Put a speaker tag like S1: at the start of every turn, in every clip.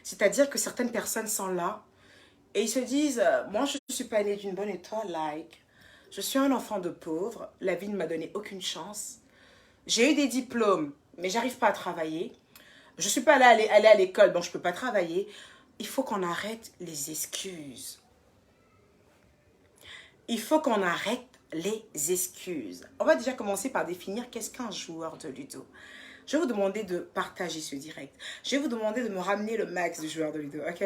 S1: C'est-à-dire que certaines personnes sont là et ils se disent, moi je ne suis pas née d'une bonne étoile, like. Je suis un enfant de pauvre, la vie ne m'a donné aucune chance. J'ai eu des diplômes, mais j'arrive pas à travailler. Je suis pas allée à l'école, donc je peux pas travailler. Il faut qu'on arrête les excuses. Il faut qu'on arrête les excuses. On va déjà commencer par définir qu'est-ce qu'un joueur de ludo. Je vais vous demander de partager ce direct. Je vais vous demander de me ramener le max de joueurs de ludo, ok?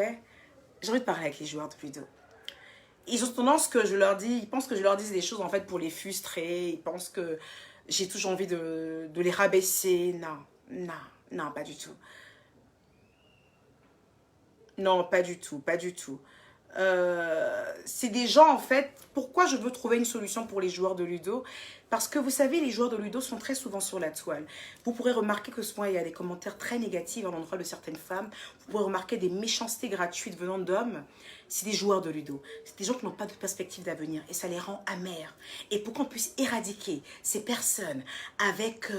S1: J'ai envie de parler avec les joueurs de ludo. Ils ont tendance que je leur dis, ils pensent que je leur dise des choses en fait pour les frustrer. Ils pensent que j'ai toujours envie de les rabaisser. Non, non, non, pas du tout. Non, pas du tout, pas du tout. C'est des gens en fait, pourquoi je veux trouver une solution pour les joueurs de ludo? Parce que vous savez, les joueurs de ludo sont très souvent sur la toile. Vous pourrez remarquer que souvent il y a des commentaires très négatifs à l'endroit de certaines femmes. Vous pourrez remarquer des méchancetés gratuites venant d'hommes. C'est des joueurs de ludo. C'est des gens qui n'ont pas de perspective d'avenir et ça les rend amers. Et pour qu'on puisse éradiquer ces personnes avec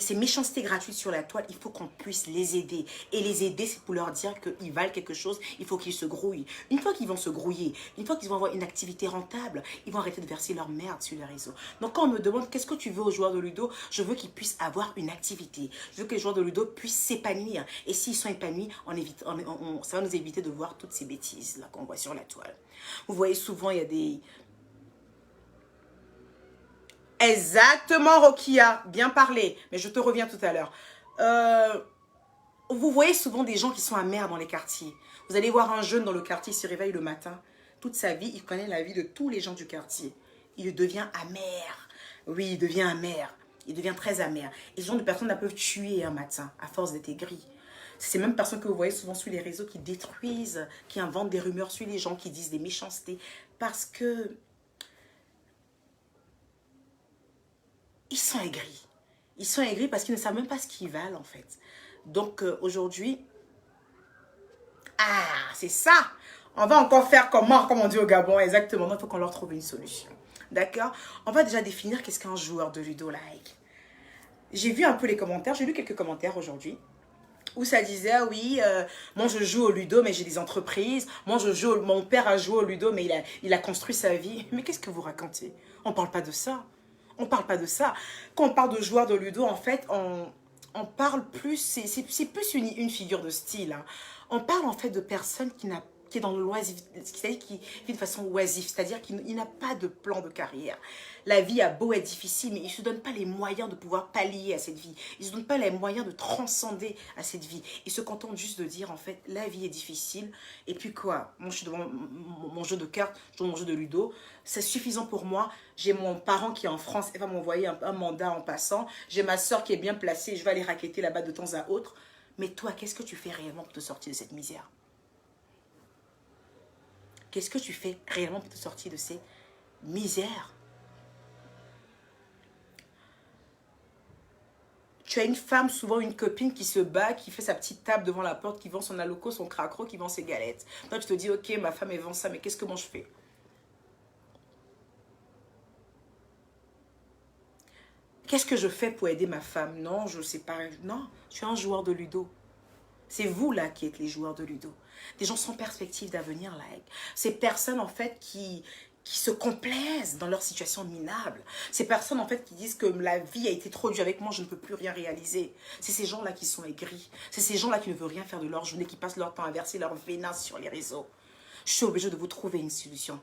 S1: ces méchancetés gratuites sur la toile, il faut qu'on puisse les aider. Et les aider, c'est pour leur dire qu'ils valent quelque chose, il faut qu'ils se grouillent. Une fois qu'ils vont se grouiller, une fois qu'ils vont avoir une activité rentable, ils vont arrêter de verser leur merde sur les réseaux. Donc quand on me demande qu'est-ce que tu veux aux joueurs de ludo, je veux qu'ils puissent avoir une activité. Je veux que les joueurs de ludo puissent s'épanouir. Et s'ils sont épanouis, ça va nous éviter de voir toutes ces bêtises là qu'on voit sur la toile. Vous voyez souvent, il y a des... Exactement, Rokia, bien parlé. Mais je te reviens tout à l'heure. Vous voyez souvent des gens qui sont amers dans les quartiers. Vous allez voir un jeune dans le quartier, il se réveille le matin. Toute sa vie, il connaît la vie de tous les gens du quartier. Il devient amer. Oui, il devient amer. Il devient très amer. Et ce genre de personnes la peuvent tuer un matin à force d'être aigries. C'est ces mêmes personnes que vous voyez souvent sur les réseaux qui détruisent, qui inventent des rumeurs sur les gens, qui disent des méchancetés. Parce que ils sont aigris. Ils sont aigris parce qu'ils ne savent même pas ce qu'ils valent en fait. Donc aujourd'hui, ah, c'est ça. On va encore faire comment, comme on dit au Gabon, exactement. Il faut qu'on leur trouve une solution. D'accord? On va déjà définir qu'est-ce qu'un joueur de ludo like. J'ai vu un peu les commentaires, j'ai lu quelques commentaires aujourd'hui où ça disait, ah oui, moi je joue au ludo, mais j'ai des entreprises. Moi je joue, mon père a joué au ludo, mais il a construit sa vie. Mais qu'est-ce que vous racontez? On parle pas de ça. On parle pas de ça. Quand on parle de joueurs de ludo, en fait, on parle plus, c'est plus une figure de style. Hein. On parle en fait de personnes qui est dans le loisir, c'est-à-dire qui vit de façon oisive, c'est-à-dire qu'il n'a pas de plan de carrière. La vie a beau être difficile, mais il ne se donne pas les moyens de pouvoir pallier à cette vie. Il ne se donne pas les moyens de transcender à cette vie. Il se contente juste de dire, en fait, la vie est difficile. Et puis quoi? Moi, je suis devant mon jeu de cartes, je joue mon jeu de ludo. C'est suffisant pour moi. J'ai mon parent qui est en France, elle va m'envoyer un mandat en passant. J'ai ma soeur qui est bien placée, je vais aller raqueter là-bas de temps à autre. Mais toi, qu'est-ce que tu fais réellement pour te sortir de cette misère? Qu'est-ce que tu fais réellement pour te sortir de ces misères? Tu as une femme, souvent une copine qui se bat, qui fait sa petite table devant la porte, qui vend son aloco, son cracro, qui vend ses galettes. Toi, tu te dis, ok, ma femme, elle vend ça, mais qu'est-ce que moi je fais? Qu'est-ce que je fais pour aider ma femme? Non, je ne sais pas. Non, je suis un joueur de ludo. C'est vous, là, qui êtes les joueurs de ludo. Des gens sans perspective d'avenir, là. Ces personnes, en fait, qui se complaisent dans leur situation minable. Ces personnes, en fait, qui disent que la vie a été trop dure avec moi, je ne peux plus rien réaliser. C'est ces gens-là qui sont aigris. C'est ces gens-là qui ne veulent rien faire de leur journée, qui passent leur temps à verser leur venin sur les réseaux. Je suis obligée de vous trouver une solution.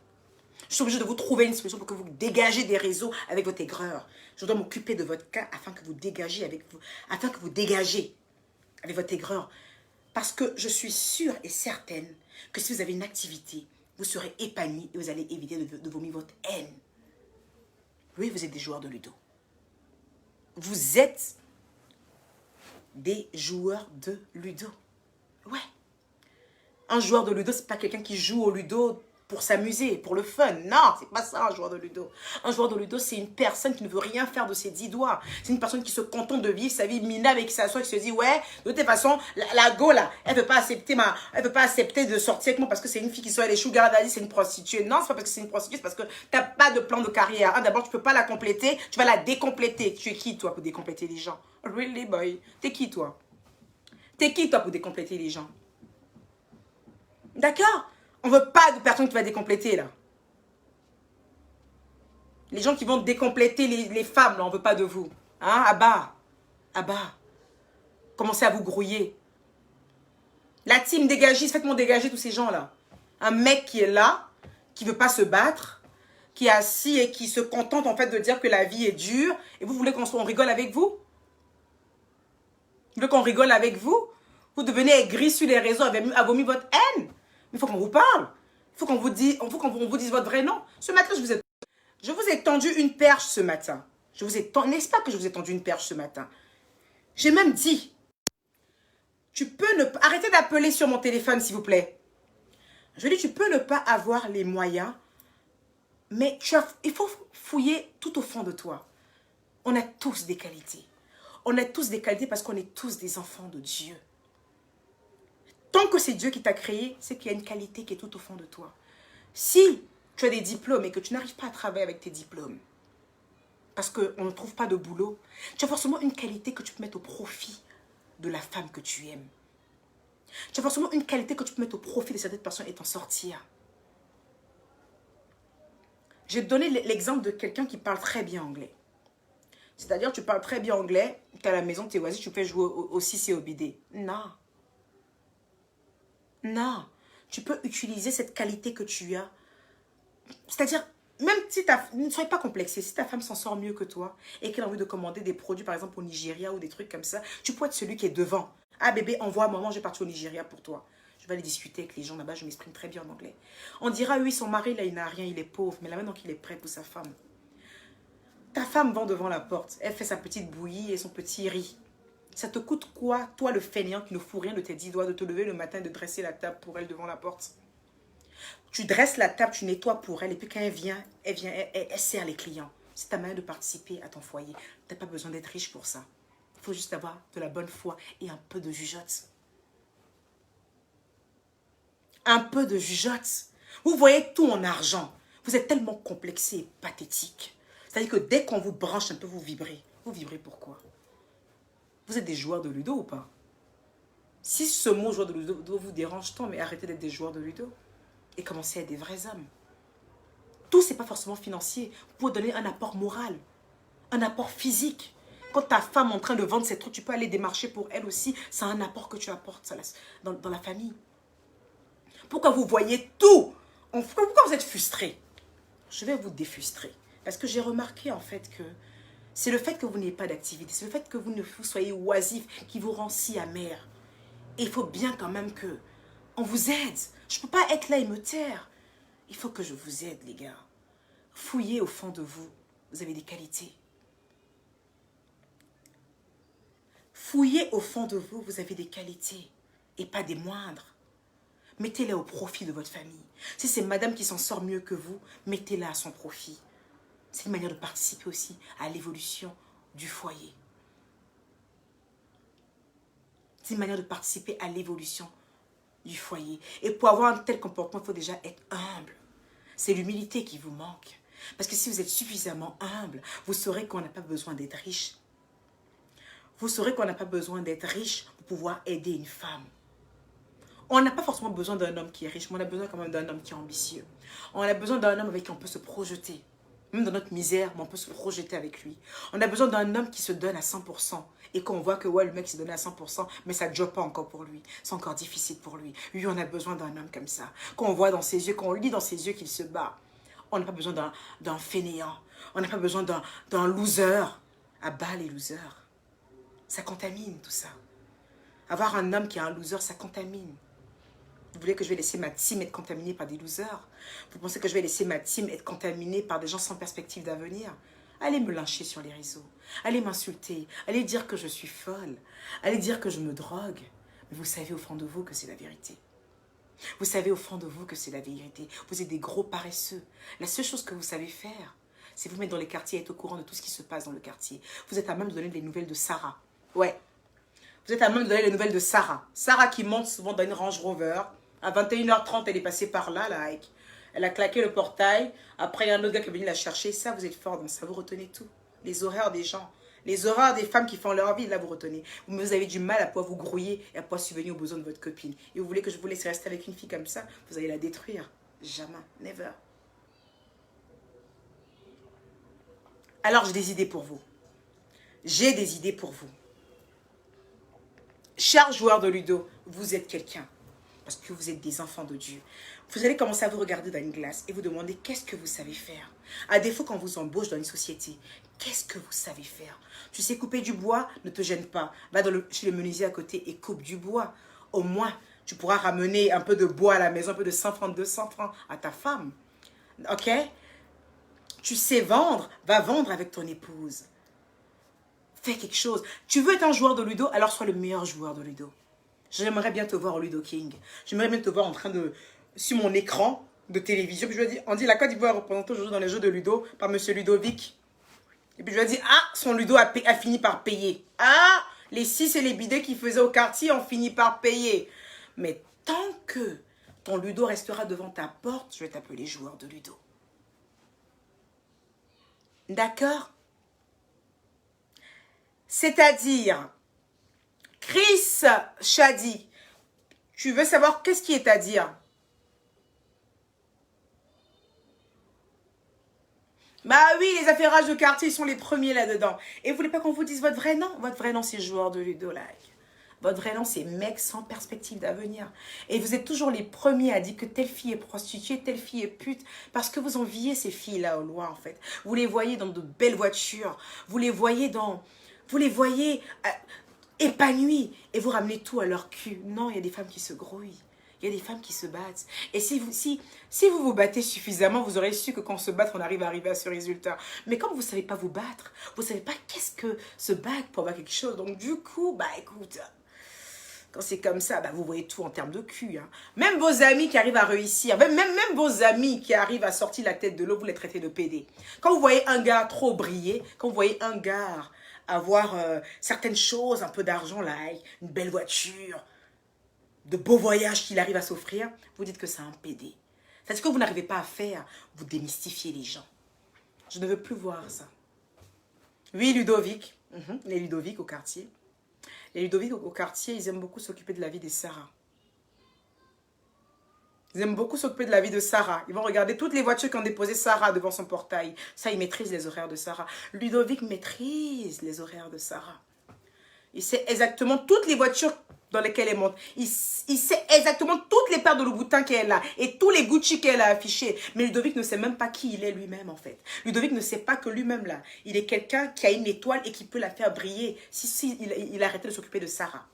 S1: Je suis obligée de vous trouver une solution pour que vous dégagez des réseaux avec votre aigreur. Je dois m'occuper de votre cas afin que vous dégagez avec votre aigreur. Parce que je suis sûre et certaine que si vous avez une activité, vous serez épanoui et vous allez éviter de vomir votre haine. Oui, vous êtes des joueurs de ludo. Vous êtes des joueurs de ludo. Ouais. Un joueur de ludo, c'est pas quelqu'un qui joue au ludo pour s'amuser, pour le fun. Non, c'est pas ça un joueur de ludo. Un joueur de ludo, c'est une personne qui ne veut rien faire de ses 10 doigts. C'est une personne qui se contente de vivre sa vie minable et qui s'assoit et qui se dit, ouais, de toute façon, la go là, elle veut pas accepter de sortir avec moi parce que c'est une fille qui soit les sugar daddy, c'est une prostituée. Non, c'est pas parce que c'est une prostituée, c'est parce que t'as pas de plan de carrière. Hein, d'abord, tu peux pas la compléter, tu vas la décompléter. Tu es qui, toi, pour décompléter les gens? Really, boy? T'es qui, toi? T'es qui, toi, pour décompléter les gens? D'accord? On ne veut pas de personne qui va décompléter, là. Les gens qui vont décompléter les femmes, là, on ne veut pas de vous. Hein? À bas. À bas. Commencez à vous grouiller. La team dégagiste, faites-moi dégager tous ces gens-là. Un mec qui est là, qui ne veut pas se battre, qui est assis et qui se contente en fait de dire que la vie est dure. Et vous voulez qu'on rigole avec vous? Vous voulez qu'on rigole avec vous? Vous devenez aigri sur les réseaux, à vomi votre haine. Il faut qu'on vous parle. Il faut qu'on vous dise votre vrai nom. Ce matin, je vous ai tendu une perche ce matin. N'est-ce pas que je vous ai tendu une perche ce matin? J'ai même dit, tu peux ne pas... Arrêtez d'appeler sur mon téléphone, s'il vous plaît. Je dis, tu peux ne pas avoir les moyens, mais il faut fouiller tout au fond de toi. On a tous des qualités. On a tous des qualités parce qu'on est tous des enfants de Dieu. Tant que c'est Dieu qui t'a créé, c'est qu'il y a une qualité qui est tout au fond de toi. Si tu as des diplômes et que tu n'arrives pas à travailler avec tes diplômes, parce qu'on ne trouve pas de boulot, tu as forcément une qualité que tu peux mettre au profit de la femme que tu aimes. Tu as forcément une qualité que tu peux mettre au profit de certaines personnes et t'en sortir. J'ai donné l'exemple de quelqu'un qui parle très bien anglais. C'est-à-dire, tu parles très bien anglais, tu es à la maison, tu es oisif, tu peux jouer au 6 et au BD. Non. Non. Tu peux utiliser cette qualité que tu as. C'est-à-dire, même si ne soyez pas complexé, si ta femme s'en sort mieux que toi et qu'elle a envie de commander des produits, par exemple au Nigeria ou des trucs comme ça, tu peux être celui qui est devant. Ah bébé, envoie-moi, moi je vais partir au Nigeria pour toi. Je vais aller discuter avec les gens là-bas, je m'exprime très bien en anglais. On dira, oui, son mari là, il n'a rien, il est pauvre, mais là maintenant qu'il est prêt pour sa femme. Ta femme vend devant la porte, elle fait sa petite bouillie et son petit riz. Ça te coûte quoi, toi le fainéant qui ne fout rien de tes 10 doigts, de te lever le matin et de dresser la table pour elle devant la porte? Tu dresses la table, tu nettoies pour elle et puis quand elle sert les clients. C'est ta manière de participer à ton foyer. Tu n'as pas besoin d'être riche pour ça. Il faut juste avoir de la bonne foi et un peu de jugeote. Un peu de jugeote. Vous voyez tout en argent. Vous êtes tellement complexé et pathétique. C'est-à-dire que dès qu'on vous branche un peu, vous vibrez. Vous vibrez pourquoi? Vous êtes des joueurs de ludo ou pas? Si ce mot joueur de ludo vous dérange tant, mais arrêtez d'être des joueurs de ludo. Et commencez à être des vrais hommes. Tout, ce n'est pas forcément financier. Vous pouvez donner un apport moral, un apport physique. Quand ta femme est en train de vendre ses trucs, tu peux aller démarcher pour elle aussi. C'est un apport que tu apportes dans la famille. Pourquoi vous voyez tout? Pourquoi vous êtes frustré? Je vais vous défrustrer. Parce que j'ai remarqué en fait que c'est le fait que vous n'ayez pas d'activité, c'est le fait que vous soyez oisif qui vous rend si amer. Et il faut bien quand même que on vous aide. Je ne peux pas être là et me taire. Il faut que je vous aide, les gars. Fouillez au fond de vous. Vous avez des qualités. Fouillez au fond de vous. Vous avez des qualités. Et pas des moindres. Mettez-les au profit de votre famille. Si c'est madame qui s'en sort mieux que vous, mettez-la à son profit. C'est une manière de participer aussi à l'évolution du foyer. C'est une manière de participer à l'évolution du foyer. Et pour avoir un tel comportement, il faut déjà être humble. C'est l'humilité qui vous manque. Parce que si vous êtes suffisamment humble, vous saurez qu'on n'a pas besoin d'être riche. Vous saurez qu'on n'a pas besoin d'être riche pour pouvoir aider une femme. On n'a pas forcément besoin d'un homme qui est riche, mais on a besoin quand même d'un homme qui est ambitieux. On a besoin d'un homme avec qui on peut se projeter. Même dans notre misère, mais on peut se projeter avec lui. On a besoin d'un homme qui se donne à 100%. Et qu'on voit que ouais, le mec s'est donné à 100%, mais ça ne joue pas encore pour lui. C'est encore difficile pour lui. Lui, on a besoin d'un homme comme ça. Qu'on voit dans ses yeux, qu'on lit dans ses yeux qu'il se bat. On n'a pas besoin d'un fainéant. On n'a pas besoin d'un loser. À bas les losers. Ça contamine tout ça. Avoir un homme qui est un loser, ça contamine. Vous voulez que je vais laisser ma team être contaminée par des losers? Vous pensez que je vais laisser ma team être contaminée par des gens sans perspective d'avenir? Allez me lyncher sur les réseaux. Allez m'insulter. Allez dire que je suis folle. Allez dire que je me drogue. Mais vous savez au fond de vous que c'est la vérité. Vous savez au fond de vous que c'est la vérité. Vous êtes des gros paresseux. La seule chose que vous savez faire, c'est vous mettre dans les quartiers et être au courant de tout ce qui se passe dans le quartier. Vous êtes à même de donner des nouvelles de Sarah. Ouais. Vous êtes à même de donner les nouvelles de Sarah. Sarah qui monte souvent dans une Range Rover. À 21h30, elle est passée par là, like. Elle a claqué le portail. Après, il y a un autre gars qui est venu la chercher. Ça, vous êtes fort dans ça. Vous retenez tout. Les horaires des gens. Les horreurs des femmes qui font leur vie, là, vous retenez. Vous avez du mal à pouvoir vous grouiller et à pouvoir subvenir aux besoins de votre copine. Et vous voulez que je vous laisse rester avec une fille comme ça, vous allez la détruire. Jamais. Never. Alors, j'ai des idées pour vous. J'ai des idées pour vous. Chers joueurs de Ludo, vous êtes quelqu'un. Parce que vous êtes des enfants de Dieu. Vous allez commencer à vous regarder dans une glace et vous demander qu'est-ce que vous savez faire. À défaut, quand on vous embauche dans une société, qu'est-ce que vous savez faire? Tu sais couper du bois, ne te gêne pas. Va chez le menuisier à côté et coupe du bois. Au moins, tu pourras ramener un peu de bois à la maison, un peu de 100 francs, 200 francs à ta femme. Ok? Tu sais vendre, va vendre avec ton épouse. Fais quelque chose. Tu veux être un joueur de Ludo, alors sois le meilleur joueur de Ludo. J'aimerais bien te voir au Ludo King. J'aimerais bien te voir en train de... sur mon écran de télévision. Puis je lui ai dit, on dit la Côte d'Ivoire représentée aujourd'hui dans les jeux de Ludo par Monsieur Ludovic. Et puis je lui ai dit, ah, son Ludo a fini par payer. Ah, les 6 et les bidets qu'il faisait au quartier ont fini par payer. Mais tant que ton Ludo restera devant ta porte, je vais t'appeler joueur de Ludo. D'accord? C'est-à-dire... Chris Chadi, tu veux savoir qu'est-ce qui est à dire? Bah oui, les affairages de quartier sont les premiers là-dedans. Et vous voulez pas qu'on vous dise votre vrai nom? Votre vrai nom, c'est joueur de Ludo like. Votre vrai nom, c'est mec sans perspective d'avenir. Et vous êtes toujours les premiers à dire que telle fille est prostituée, telle fille est pute. Parce que vous enviez ces filles-là au loin, en fait. Vous les voyez dans de belles voitures. Vous les voyez dans... Vous les voyez... épanouies et vous ramenez tout à leur cul. Non, il y a des femmes qui se grouillent. Il y a des femmes qui se battent. Et si vous vous battez suffisamment, vous aurez su que quand on se bat, on arrive à ce résultat. Mais comme vous ne savez pas vous battre, vous ne savez pas qu'est-ce que se battre pour avoir quelque chose. Donc du coup, bah écoute, quand c'est comme ça, bah, vous voyez tout en termes de cul. Hein. Même vos amis qui arrivent à réussir, même vos amis qui arrivent à sortir la tête de l'eau, vous les traitez de PD. Quand vous voyez un gars trop briller, quand vous voyez un gars... avoir certaines choses, un peu d'argent, like une belle voiture, de beaux voyages qu'il arrive à s'offrir, vous dites que c'est un PD. C'est ce que vous n'arrivez pas à faire, vous démystifiez les gens. Je ne veux plus voir ça. Oui, Ludovic, les Ludovic au quartier. Les Ludovic au quartier, ils aiment beaucoup s'occuper de la vie des Sarah. Ils aiment beaucoup s'occuper de la vie de Sarah. Ils vont regarder toutes les voitures qui ont déposé Sarah devant son portail. Ça, ils maîtrisent les horaires de Sarah. Ludovic maîtrise les horaires de Sarah. Il sait exactement toutes les voitures dans lesquelles elle monte. Il sait exactement toutes les paires de Louboutin qu'elle a et tous les Gucci qu'elle a affichés. Mais Ludovic ne sait même pas qui il est lui-même, en fait. Ludovic ne sait pas que lui-même, là, il est quelqu'un qui a une étoile et qui peut la faire briller si il arrêtait de s'occuper de Sarah.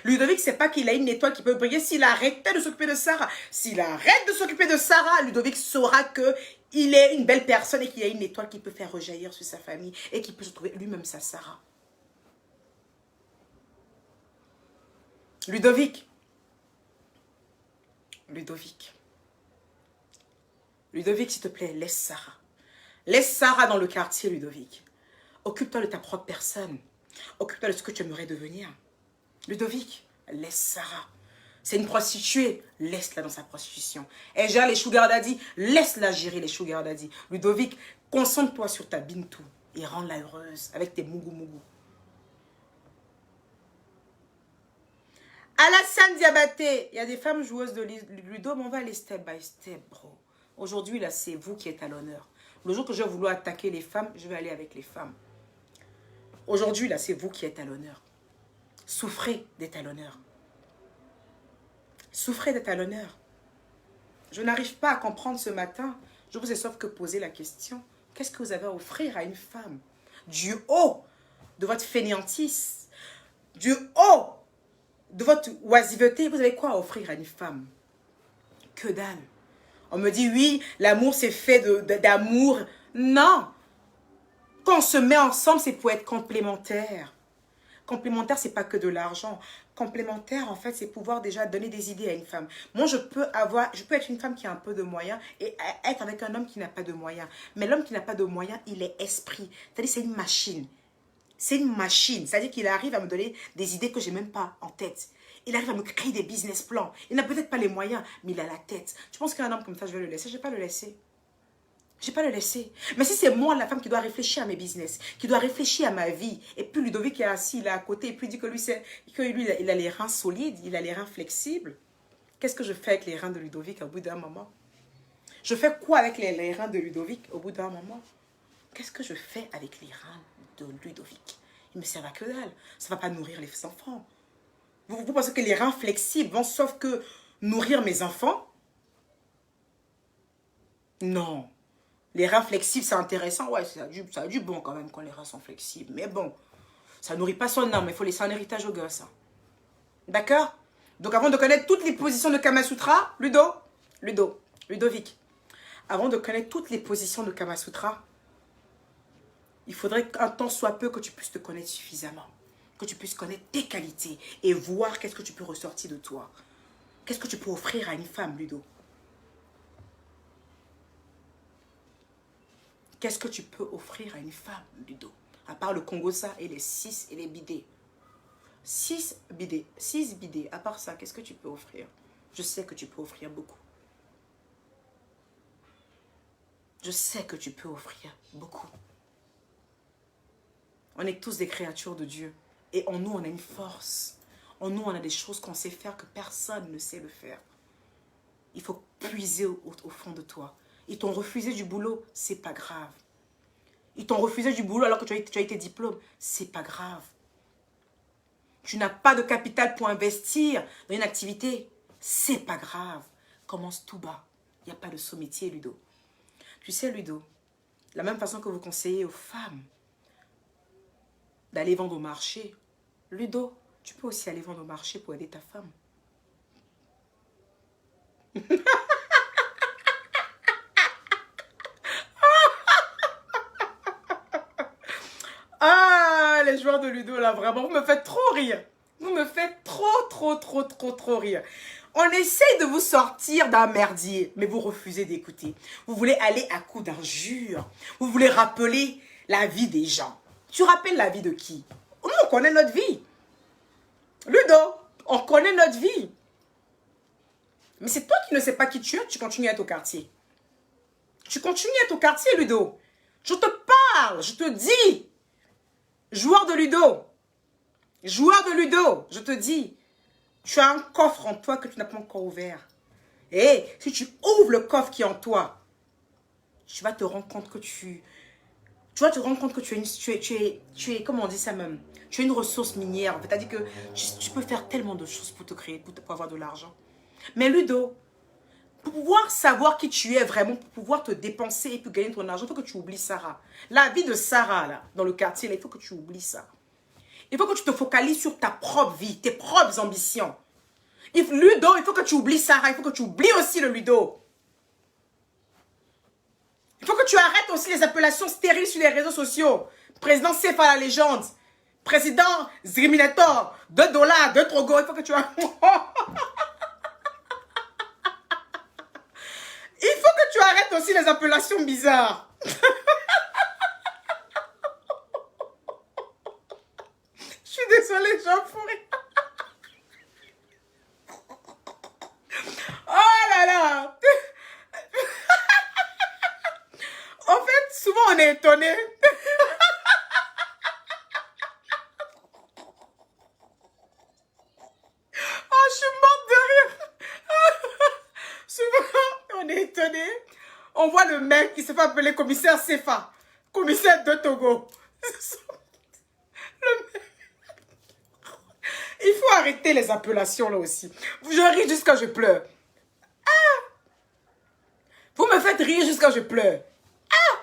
S1: Ludovic ne sait pas qu'il a une étoile qui peut briller s'il arrêtait de s'occuper de Sarah. S'il arrête de s'occuper de Sarah, Ludovic saura qu'il est une belle personne et qu'il a une étoile qui peut faire rejaillir sur sa famille et qui peut se trouver lui-même sa Sarah. Ludovic, s'il te plaît, laisse Sarah. Laisse Sarah dans le quartier, Ludovic. Occupe-toi de ta propre personne. Occupe-toi de ce que tu aimerais devenir. Ludovic, laisse Sarah. C'est une prostituée, laisse-la dans sa prostitution. Elle gère les sugar daddy, laisse-la gérer les sugar daddy. Ludovic, concentre-toi sur ta bintou et rends-la heureuse avec tes mougou-mougou. Alassane Diabaté, il y a des femmes joueuses de Ludo, mais on va aller step by step, bro. Aujourd'hui, là, c'est vous qui êtes à l'honneur. Le jour que je vais vouloir attaquer les femmes, je vais aller avec les femmes. Aujourd'hui, là, c'est vous qui êtes à l'honneur. Souffrez d'être à l'honneur. Souffrez d'être à l'honneur. Je n'arrive pas à comprendre ce matin. Je vous ai sauf que posé la question. Qu'est-ce que vous avez à offrir à une femme? Du haut de votre fainéantise, du haut de votre oisiveté, vous avez quoi à offrir à une femme? Que dalle. On me dit, oui, l'amour c'est fait d'amour. Non. Quand on se met ensemble, c'est pour être complémentaire. Complémentaire, c'est pas que de l'argent. Complémentaire, en fait, c'est pouvoir déjà donner des idées à une femme. Moi, je peux être une femme qui a un peu de moyens et être avec un homme qui n'a pas de moyens. Mais l'homme qui n'a pas de moyens, il est esprit. C'est-à-dire, c'est une machine. C'est une machine. C'est-à-dire qu'il arrive à me donner des idées que je n'ai même pas en tête. Il arrive à me créer des business plans. Il n'a peut-être pas les moyens, mais il a la tête. Tu penses qu'un homme comme ça, je vais le laisser? Je ne vais pas le laisser. Je vais pas le laisser. Mais si c'est moi, la femme, qui doit réfléchir à mes business, qui doit réfléchir à ma vie, et puis Ludovic est assis là à côté, et puis il dit que lui, il a les reins solides, il a les reins flexibles. Qu'est-ce que je fais avec les reins de Ludovic au bout d'un moment? Je fais quoi avec les reins de Ludovic au bout d'un moment? Qu'est-ce que je fais avec les reins de Ludovic? Ils me servent à que dalle. Ça ne va pas nourrir les enfants. Vous pensez que les reins flexibles vont sauf que nourrir mes enfants? Non. Les reins flexibles, c'est intéressant. Ouais, ça a du bon quand même quand les reins sont flexibles. Mais bon, ça nourrit pas son âme. Il faut laisser un héritage au gosse. Hein. D'accord? Donc avant de connaître toutes les positions de Kamasutra, Ludovic, avant de connaître toutes les positions de Kamasutra, il faudrait qu'un temps soit peu que tu puisses te connaître suffisamment. Que tu puisses connaître tes qualités et voir qu'est-ce que tu peux ressortir de toi. Qu'est-ce que tu peux offrir à une femme, Ludo? Qu'est-ce que tu peux offrir à une femme, Ludo? À part le Congosa et les 6 et les bidets. 6 bidets. À part ça, qu'est-ce que tu peux offrir? Je sais que tu peux offrir beaucoup. Je sais que tu peux offrir beaucoup. On est tous des créatures de Dieu. Et en nous, on a une force. En nous, on a des choses qu'on sait faire que personne ne sait le faire. Il faut puiser au fond de toi. Ils t'ont refusé du boulot, c'est pas grave. Ils t'ont refusé du boulot alors que tu as eu tes diplômes, c'est pas grave. Tu n'as pas de capital pour investir dans une activité, c'est pas grave. Commence tout bas. Il n'y a pas de sommetier, Ludo. Tu sais, Ludo, la même façon que vous conseillez aux femmes d'aller vendre au marché, Ludo, tu peux aussi aller vendre au marché pour aider ta femme. Ah, les joueurs de Ludo, là, vraiment, vous me faites trop rire. Vous me faites trop rire. On essaye de vous sortir d'un merdier, mais vous refusez d'écouter. Vous voulez aller à coups d'injures. Vous voulez rappeler la vie des gens. Tu rappelles la vie de qui? Nous, on connaît notre vie. Ludo, on connaît notre vie. Mais c'est toi qui ne sais pas qui tu es, tu continues à être au quartier. Tu continues à être au quartier, Ludo. Je te parle, je te dis. Joueur de Ludo, je te dis, tu as un coffre en toi que tu n'as pas encore ouvert. Et si tu ouvres le coffre qui est en toi, tu vas te rendre compte que tu vas te rendre compte que tu es, comment on dit ça même, tu es une ressource minière. C'est-à-dire que tu peux faire tellement de choses pour te créer, pour avoir de l'argent. Mais Ludo, pour pouvoir savoir qui tu es vraiment, pour pouvoir te dépenser et puis gagner ton argent, il faut que tu oublies Sarah. La vie de Sarah, là, dans le quartier, là, il faut que tu oublies ça. Il faut que tu te focalises sur ta propre vie, tes propres ambitions. Ludo, il faut que tu oublies Sarah, il faut que tu oublies aussi le Ludo. Il faut que tu arrêtes aussi les appellations stériles sur les réseaux sociaux. Président Sefa la légende. Président Zriminator, 2 $, 2 Trogo, il faut que tu arrêtes. Il faut que tu arrêtes aussi les appellations bizarres. Je suis désolée, j'en fous rire. Oh là là. En fait, souvent on est étonné. Oh, je suis morte de rire. Souvent, on est étonné. On voit le mec qui se fait appeler commissaire Sefa. Commissaire de Togo. Il faut arrêter les appellations là aussi. Je ris jusqu'à je pleure. Ah! Vous me faites rire jusqu'à je pleure. Ah!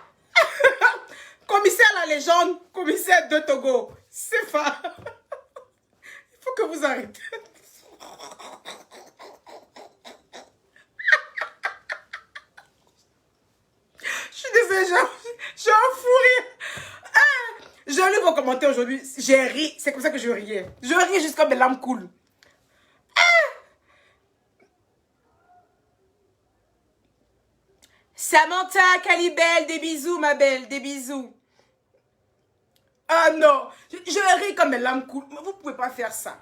S1: Commissaire la légende, commissaire de Togo. Sefa. Il faut que vous arrêtez. Je suis désolée, j'ai un fou rire. Ah, j'ai lu vos commentaires aujourd'hui. J'ai ri. C'est comme ça que je riais. Je riais jusqu'à mes larmes coulent. Ah. Samantha, Calibel, des bisous, ma belle. Des bisous. Ah non. Je ris comme mes larmes coulent. Mais vous ne pouvez pas faire ça.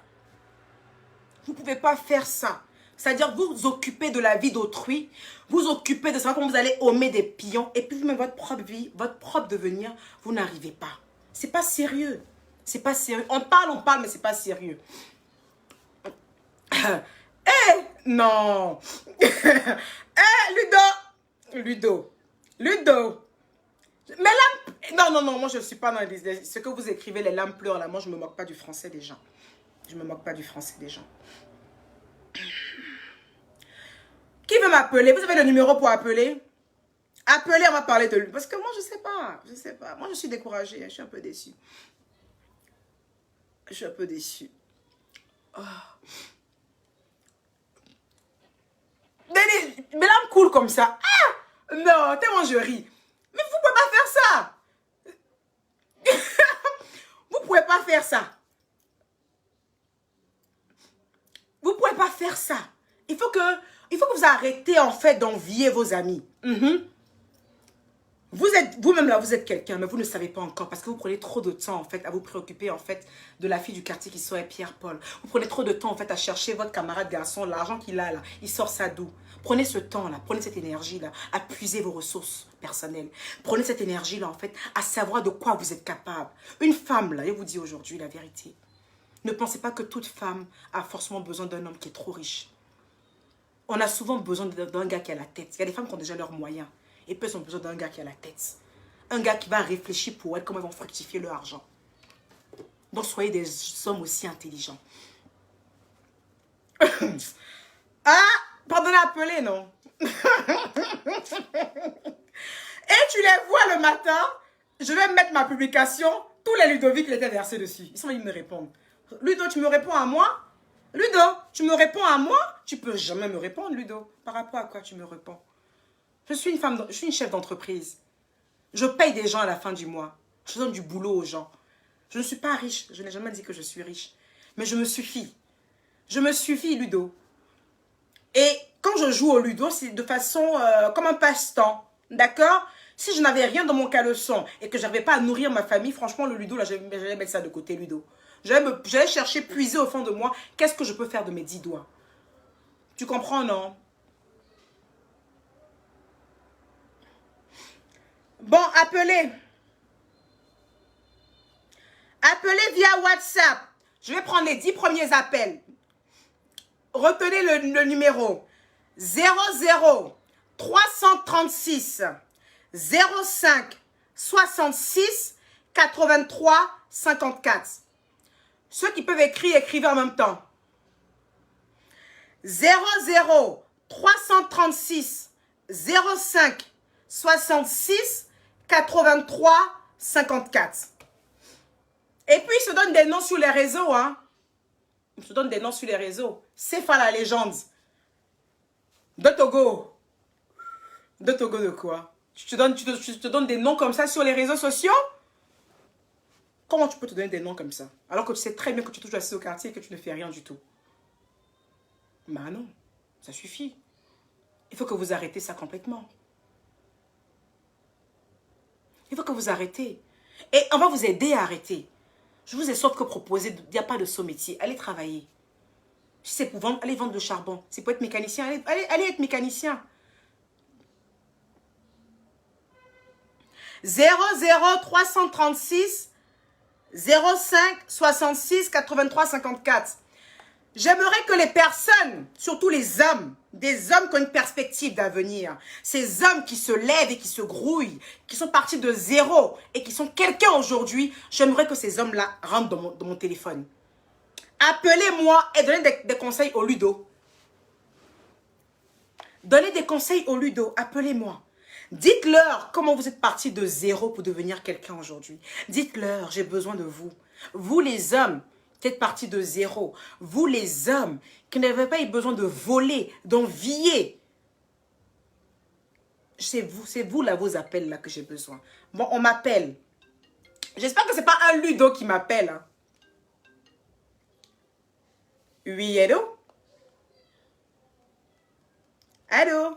S1: Vous ne pouvez pas faire ça. C'est-à-dire, vous occupez de la vie d'autrui, vous occupez de savoir comment vous allez homer des pions, et puis vous-même, votre propre vie, votre propre devenir, vous n'arrivez pas. C'est pas sérieux. C'est pas sérieux. On parle, mais c'est pas sérieux. Non. Ludo. Mais là, non, moi je ne suis pas dans ce que vous écrivez, les lames pleurent là. Moi je ne me moque pas du français des gens. Je me moque pas du français des gens. Qui veut m'appeler? Vous avez le numéro pour appeler? Appelez, on va parler de lui. Parce que moi je sais pas. Moi je suis découragée, je suis un peu déçue. Oh. Mais là, me coule comme ça. Ah! Non, tellement je ris. Mais vous pouvez pas faire ça. Vous pouvez pas faire ça. Vous pouvez pas faire ça. Il faut que vous arrêtez en fait d'envier vos amis. Vous êtes, vous-même là, vous êtes quelqu'un, mais vous ne savez pas encore parce que vous prenez trop de temps en fait à vous préoccuper en fait de la fille du quartier qui serait Pierre-Paul. Vous prenez trop de temps en fait à chercher votre camarade garçon, l'argent qu'il a là, il sort ça d'où? Prenez ce temps-là, prenez cette énergie-là, à puiser vos ressources personnelles. Prenez cette énergie-là en fait à savoir de quoi vous êtes capable. Une femme là, je vous dis aujourd'hui la vérité. Ne pensez pas que toute femme a forcément besoin d'un homme qui est trop riche. On a souvent besoin d'un gars qui a la tête. Il y a des femmes qui ont déjà leurs moyens. Et peu ont besoin d'un gars qui a la tête. Un gars qui va réfléchir pour elles, comment ils vont fructifier leur argent. Donc soyez des hommes aussi intelligents. Ah, pardonnez appeler, non? Et tu les vois le matin, je vais mettre ma publication, tous les Ludovic étaient versés dessus. Ils sont venus me répondre. Ludo, tu me réponds à moi? Ludo, tu me réponds à moi? Tu peux jamais me répondre, Ludo. Par rapport à quoi tu me réponds? Je suis une chef d'entreprise. Je paye des gens à la fin du mois. Je donne du boulot aux gens. Je ne suis pas riche. Je n'ai jamais dit que je suis riche. Mais je me suffis. Je me suffis, Ludo. Et quand je joue au Ludo, c'est de façon comme un passe-temps. D'accord? Si je n'avais rien dans mon caleçon et que je n'avais pas à nourrir ma famille, franchement, le Ludo, là, j'allais mettre ça de côté, Ludo. J'allais chercher, puiser au fond de moi, qu'est-ce que je peux faire de mes 10 doigts? Tu comprends, non? Bon, appelez. Appelez via WhatsApp. Je vais prendre les 10 premiers appels. Retenez le numéro 00 336 05 66 83 54. Ceux qui peuvent écrire, écrivez en même temps. 00 336 05 66 83 54. Et puis, il se donne des noms sur les réseaux, hein. Il se donne des noms sur les réseaux. Sefa la légende. De Togo. De Togo de quoi? Tu te donnes des noms comme ça sur les réseaux sociaux? Comment tu peux te donner des noms comme ça? Alors que tu sais très bien que tu touches assis au quartier et que tu ne fais rien du tout. Bah non, ça suffit. Il faut que vous arrêtez ça complètement. Il faut que vous arrêtez. Et on va vous aider à arrêter. Je vous ai sauf que proposé, il n'y a pas de saut métier. Allez travailler. Si c'est pour vendre, allez vendre du charbon. C'est pour être mécanicien, allez être mécanicien. 00 336 05 66 83 54. J'aimerais que les personnes, surtout les hommes, des hommes qui ont une perspective d'avenir, ces hommes qui se lèvent et qui se grouillent, qui sont partis de zéro et qui sont quelqu'un aujourd'hui, j'aimerais que ces hommes-là rentrent dans mon téléphone. Appelez-moi et donnez des conseils au Ludo. Donnez des conseils au Ludo, appelez-moi. Dites-leur comment vous êtes partis de zéro pour devenir quelqu'un aujourd'hui. Dites-leur, j'ai besoin de vous. Vous les hommes qui êtes partis de zéro. Vous les hommes qui n'avaient pas eu besoin de voler, d'envier. C'est vous là, vos appels là que j'ai besoin. Bon, on m'appelle. J'espère que ce n'est pas un Ludo qui m'appelle. Hein. Oui, hello? Allô?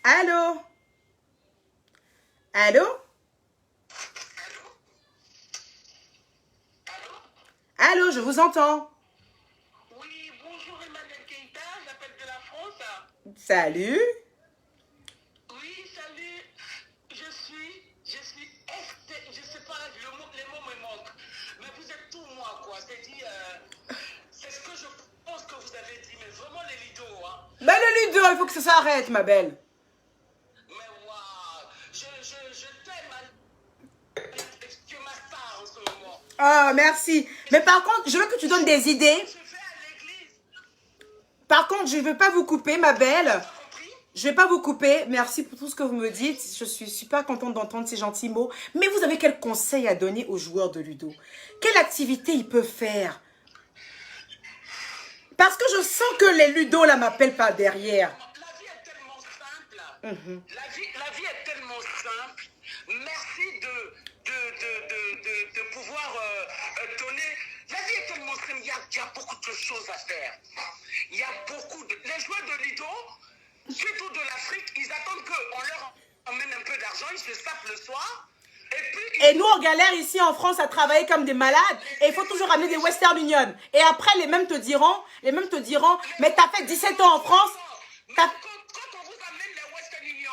S1: Allô? Allô? Allô, je vous entends. Salut.
S2: Oui, salut. Je sais pas, les mots me manquent. Mais vous êtes tout moi, quoi. C'est ce que je pense que vous avez dit, mais vraiment les Lido, hein.
S1: Mais le Ludo, il faut que ça s'arrête, ma belle.
S2: Mais waouh, je t'aime, tu es ma star en ce moment.
S1: Ah, merci. Mais par contre, je veux que tu donnes des idées.
S2: Je vais à l'église.
S1: Par contre, je ne veux pas vous couper, ma belle.
S2: T'as compris?
S1: Je ne vais pas vous couper. Merci pour tout ce que vous me dites. Je suis super contente d'entendre ces gentils mots. Mais vous avez quel conseil à donner aux joueurs de Ludo? Quelle activité ils peuvent faire? Parce que je sens que les Ludo, là, m'appellent pas derrière.
S2: La vie est tellement simple.
S1: Mhm.
S2: La vie est tellement simple. Merci de pouvoir donner. La vie est tellement simple. Il y a beaucoup de choses à faire. Il y a beaucoup de. Les joueurs de Lido, surtout de l'Afrique, ils attendent qu'on leur emmène un peu d'argent, ils se sapent le soir.
S1: Et nous, on galère ici en France à travailler comme des malades. Et il faut toujours amener des Western Union. Et après, les mêmes te diront, mais t'as fait 17 ans en France.
S2: Quand on vous amène les Western Union,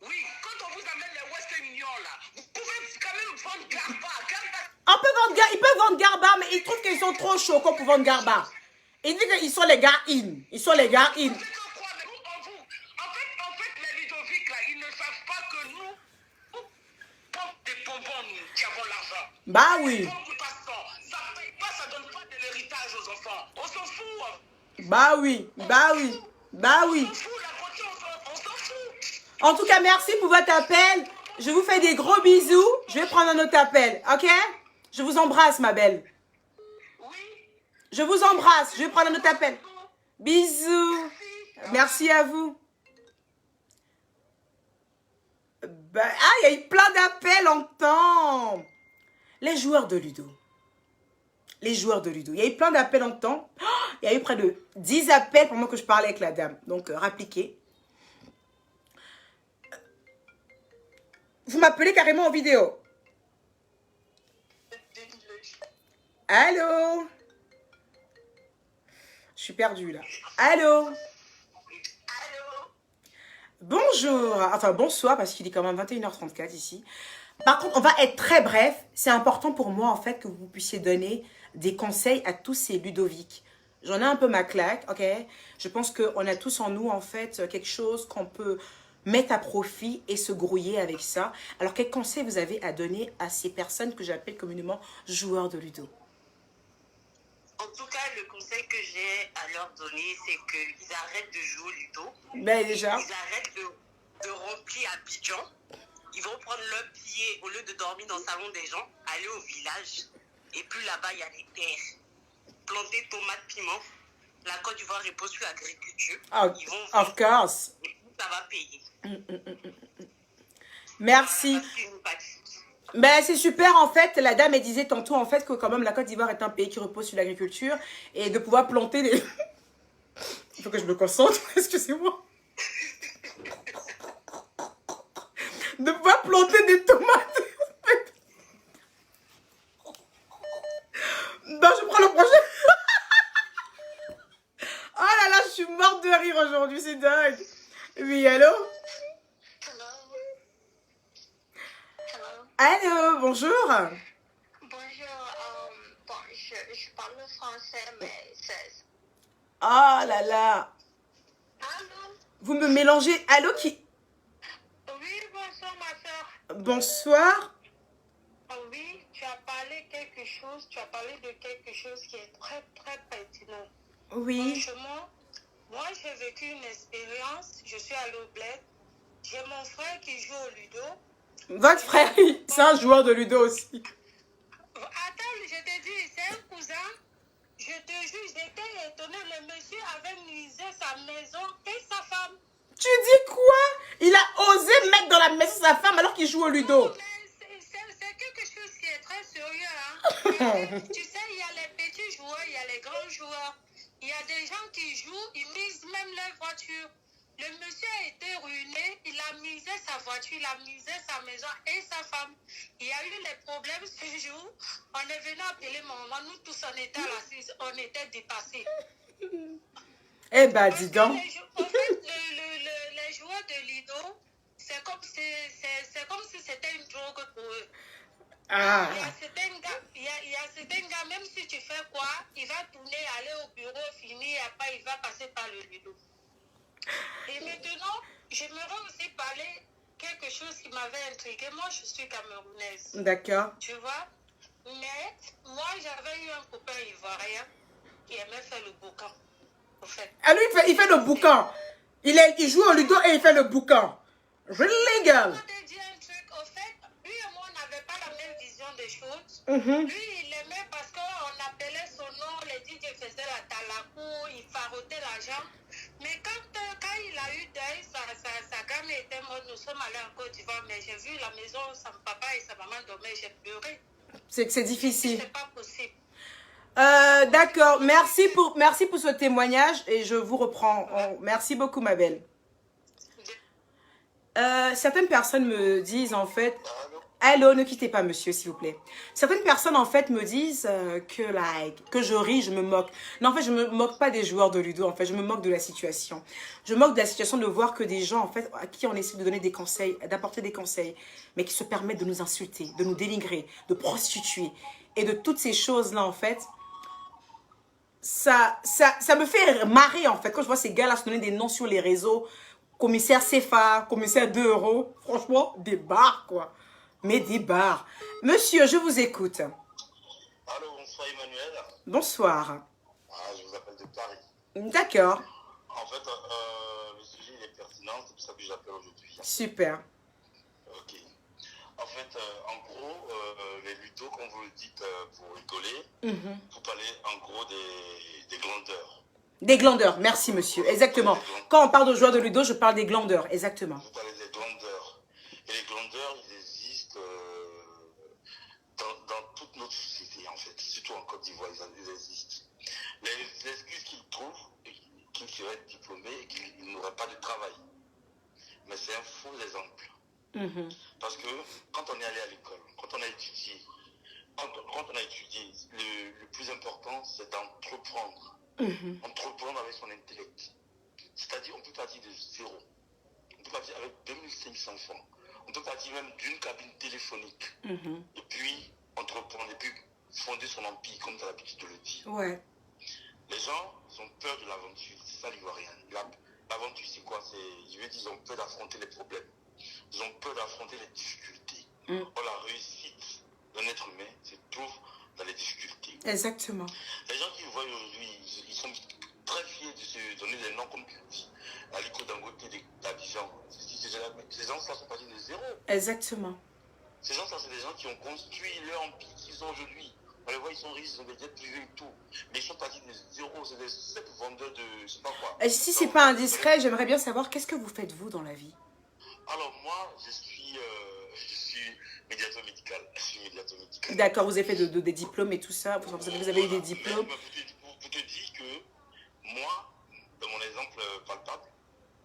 S2: oui, quand on vous amène les Western Union, là, vous pouvez quand même vendre Garba.
S1: Ils peuvent vendre Garba, mais ils trouvent qu'ils sont trop chauds pour vendre Garba. Ils disent qu'ils sont les gars in. Ils sont les gars in.
S2: En fait, les Ludovic, là, ils ne savent pas que nous, comme des bonbons, nous, qui avons l'argent.
S1: Bah oui.
S2: Ça paye pas, ça donne pas de l'héritage aux enfants. On s'en fout.
S1: Bah oui.
S2: On s'en fout, la beauté, on s'en fout.
S1: En tout cas, merci pour votre appel. Je vous fais des gros bisous. Je vais prendre un autre appel, ok? Je vous embrasse, ma belle.
S2: Oui.
S1: Je vous embrasse. Je vais prendre un autre appel. Bisous. Merci à vous. Bah, ah, il y a eu plein d'appels en temps. Les joueurs de Ludo. Il y a eu plein d'appels en temps. Oh, il y a eu près de 10 appels pendant que je parlais avec la dame. Donc, rappliquez. Vous m'appelez carrément en vidéo. Allô? Je suis perdue là. Allô? Bonjour. Enfin, bonsoir parce qu'il est quand même 21h34 ici. Par contre, on va être très bref. C'est important pour moi, en fait, que vous puissiez donner des conseils à tous ces Ludovic. J'en ai un peu ma claque, ok? Je pense qu'on a tous en nous, en fait, quelque chose qu'on peut mettre à profit et se grouiller avec ça. Alors, quel conseil vous avez à donner à ces personnes que j'appelle communément joueurs de Ludo?
S2: En tout cas, le conseil que j'ai à leur donner, c'est qu'ils arrêtent de jouer au Ludo.
S1: Ben déjà.
S2: Ils arrêtent de remplir Abidjan. Ils vont prendre leur billet, au lieu de dormir dans le salon des gens, aller au village. Et puis là-bas, il y a des terres. Planter tomates, piments. La Côte d'Ivoire repose sur l'agriculture. Ils vont
S1: Of course.
S2: et puis ça va payer.
S1: Merci. Ben, c'est super, en fait. La dame, elle disait tantôt, en fait, que quand même, la Côte d'Ivoire est un pays qui repose sur l'agriculture et de pouvoir planter des... Il faut que je me concentre, excusez-moi. De pouvoir planter des tomates. Non, je prends le prochain. Oh là là, je suis morte de rire aujourd'hui, c'est dingue. Oui, allô? Allô, bonjour.
S3: Bonjour, bon, je parle français, mais c'est...
S1: Oh là là.
S3: Allô?
S1: Vous me mélangez. Allô, qui?
S3: Oui, bonsoir, ma soeur.
S1: Bonsoir.
S3: Oui, tu as parlé de quelque chose qui est très, très pertinent.
S1: Oui.
S3: Franchement, moi, j'ai vécu une expérience. Je suis allée au bled. J'ai mon frère qui joue au Ludo.
S1: Votre frère, c'est un joueur de Ludo aussi.
S3: Attends, je te dis, c'est un cousin. Je te jure, j'étais étonnée. Le monsieur avait misé sa maison et sa femme.
S1: Tu dis quoi? Il a osé mettre dans la maison sa femme alors qu'il joue au Ludo.
S3: Non, mais c'est quelque chose qui est très sérieux. Hein. Tu sais, il y a les petits joueurs, il y a les grands joueurs. Il y a des gens qui jouent, ils misent même leur voiture. Le monsieur a été ruiné, il a misé sa voiture, il a misé sa maison et sa femme. Il y a eu les problèmes ce jour. On est venu appeler maman, nous tous on était à l'assise, on était dépassés.
S1: Eh ben, dis donc.
S3: En fait, c'est comme si c'était une drogue pour eux.
S1: Ah.
S3: Il y a certains gars, même si tu fais quoi, il va tourner, aller au bureau, finir, après il va passer par le ludo. Et maintenant, j'aimerais aussi parler quelque chose qui m'avait intriguée. Moi, je suis camerounaise.
S1: D'accord.
S3: Tu vois? Mais moi, j'avais eu un copain ivoirien qui aimait faire le boucan. En fait.
S1: Ah, lui, il fait le boucan. Il joue au ludo et il fait le boucan. Really, girl?
S3: Je vais te dire un truc. Au fait, lui et moi, on n'avait pas la même vision des choses.
S1: Mhm.
S3: Lui, il aimait parce qu'on appelait son nom, les DJ faisaient la talakou, il farotait l'argent. Mais quand il a eu deuil, sa gamme était morte. Nous sommes allés en Côte d'Ivoire, mais j'ai vu la maison, son papa et sa maman dormaient, j'ai pleuré.
S1: C'est difficile.
S3: C'est pas possible.
S1: D'accord, merci pour ce témoignage et je vous reprends. Merci beaucoup, ma belle. Certaines personnes me disent en fait... Allô, ne quittez pas, monsieur, s'il vous plaît. Certaines personnes, en fait, me disent que je ris, je me moque. Non, en fait, je me moque pas des joueurs de ludo. En fait, je me moque de la situation. Je me moque de la situation de voir que des gens, en fait, à qui on essaie de donner des conseils, d'apporter des conseils, mais qui se permettent de nous insulter, de nous dénigrer, de prostituer. Et de toutes ces choses-là, en fait, ça me fait marrer, en fait. Quand je vois ces gars-là se donner des noms sur les réseaux, commissaire CFA, commissaire 2 €, franchement, des barres, quoi. Mais des barres. Monsieur, je vous écoute.
S4: Allô, bonsoir Emmanuel.
S1: Bonsoir.
S4: Je vous appelle de Paris.
S1: D'accord.
S4: En fait, le sujet il est pertinent, c'est pour ça que j'appelle aujourd'hui.
S1: Super.
S4: Ok. En fait, en gros, les ludos, comme vous le dites pour rigoler, vous parlez en gros des glandeurs.
S1: Des glandeurs, merci monsieur, exactement. Quand on parle de joueurs de ludo, je parle des glandeurs, exactement.
S4: Vous parlez des glandeurs. Et les glandeurs, ils existent dans toute notre société, en fait. Surtout en Côte d'Ivoire, ils existent. Les excuses qu'ils trouvent, qu'ils seraient diplômés et qu'ils n'auraient pas de travail. Mais c'est un faux exemple. Parce que quand on est allé à l'école, quand on a étudié, le plus important, c'est d'entreprendre. Entreprendre avec son intellect. C'est-à-dire, on peut partir de zéro. On peut partir avec 2500 francs. On peut partir même d'une cabine téléphonique. Et puis, entreprendre, et puis fonder son empire, comme tu as l'habitude de le dire.
S1: Ouais.
S4: Les gens ont peur de l'aventure. C'est ça l'ivoirien. L'aventure, c'est quoi? Je veux dire, ils ont peur d'affronter les problèmes. Ils ont peur d'affronter les difficultés. Or, la réussite d'un être humain se trouve dans les difficultés.
S1: Exactement.
S4: Les gens qui vous voient aujourd'hui, ils sont très fiers de se donner des noms comme tu le dis. Aliko Dangote d'Abidjan. Ces gens-là sont partis de zéro.
S1: Exactement.
S4: Ces gens-là, c'est des gens qui ont construit leur empire qu'ils ont aujourd'hui. On les voit, ils sont riches, ils ont des jets privés et tout. Mais ils sont partis de zéro. C'est des simples vendeurs de je sais pas quoi.
S1: Et si c'est pas indiscret, j'aimerais bien savoir qu'est-ce que vous faites vous dans la vie?
S4: Alors moi, je suis médiateur médical. Je suis médiateur médical.
S1: D'accord, vous avez fait des diplômes et tout ça. Vous avez eu des diplômes.
S4: Pour te dire que moi, dans mon exemple palpable,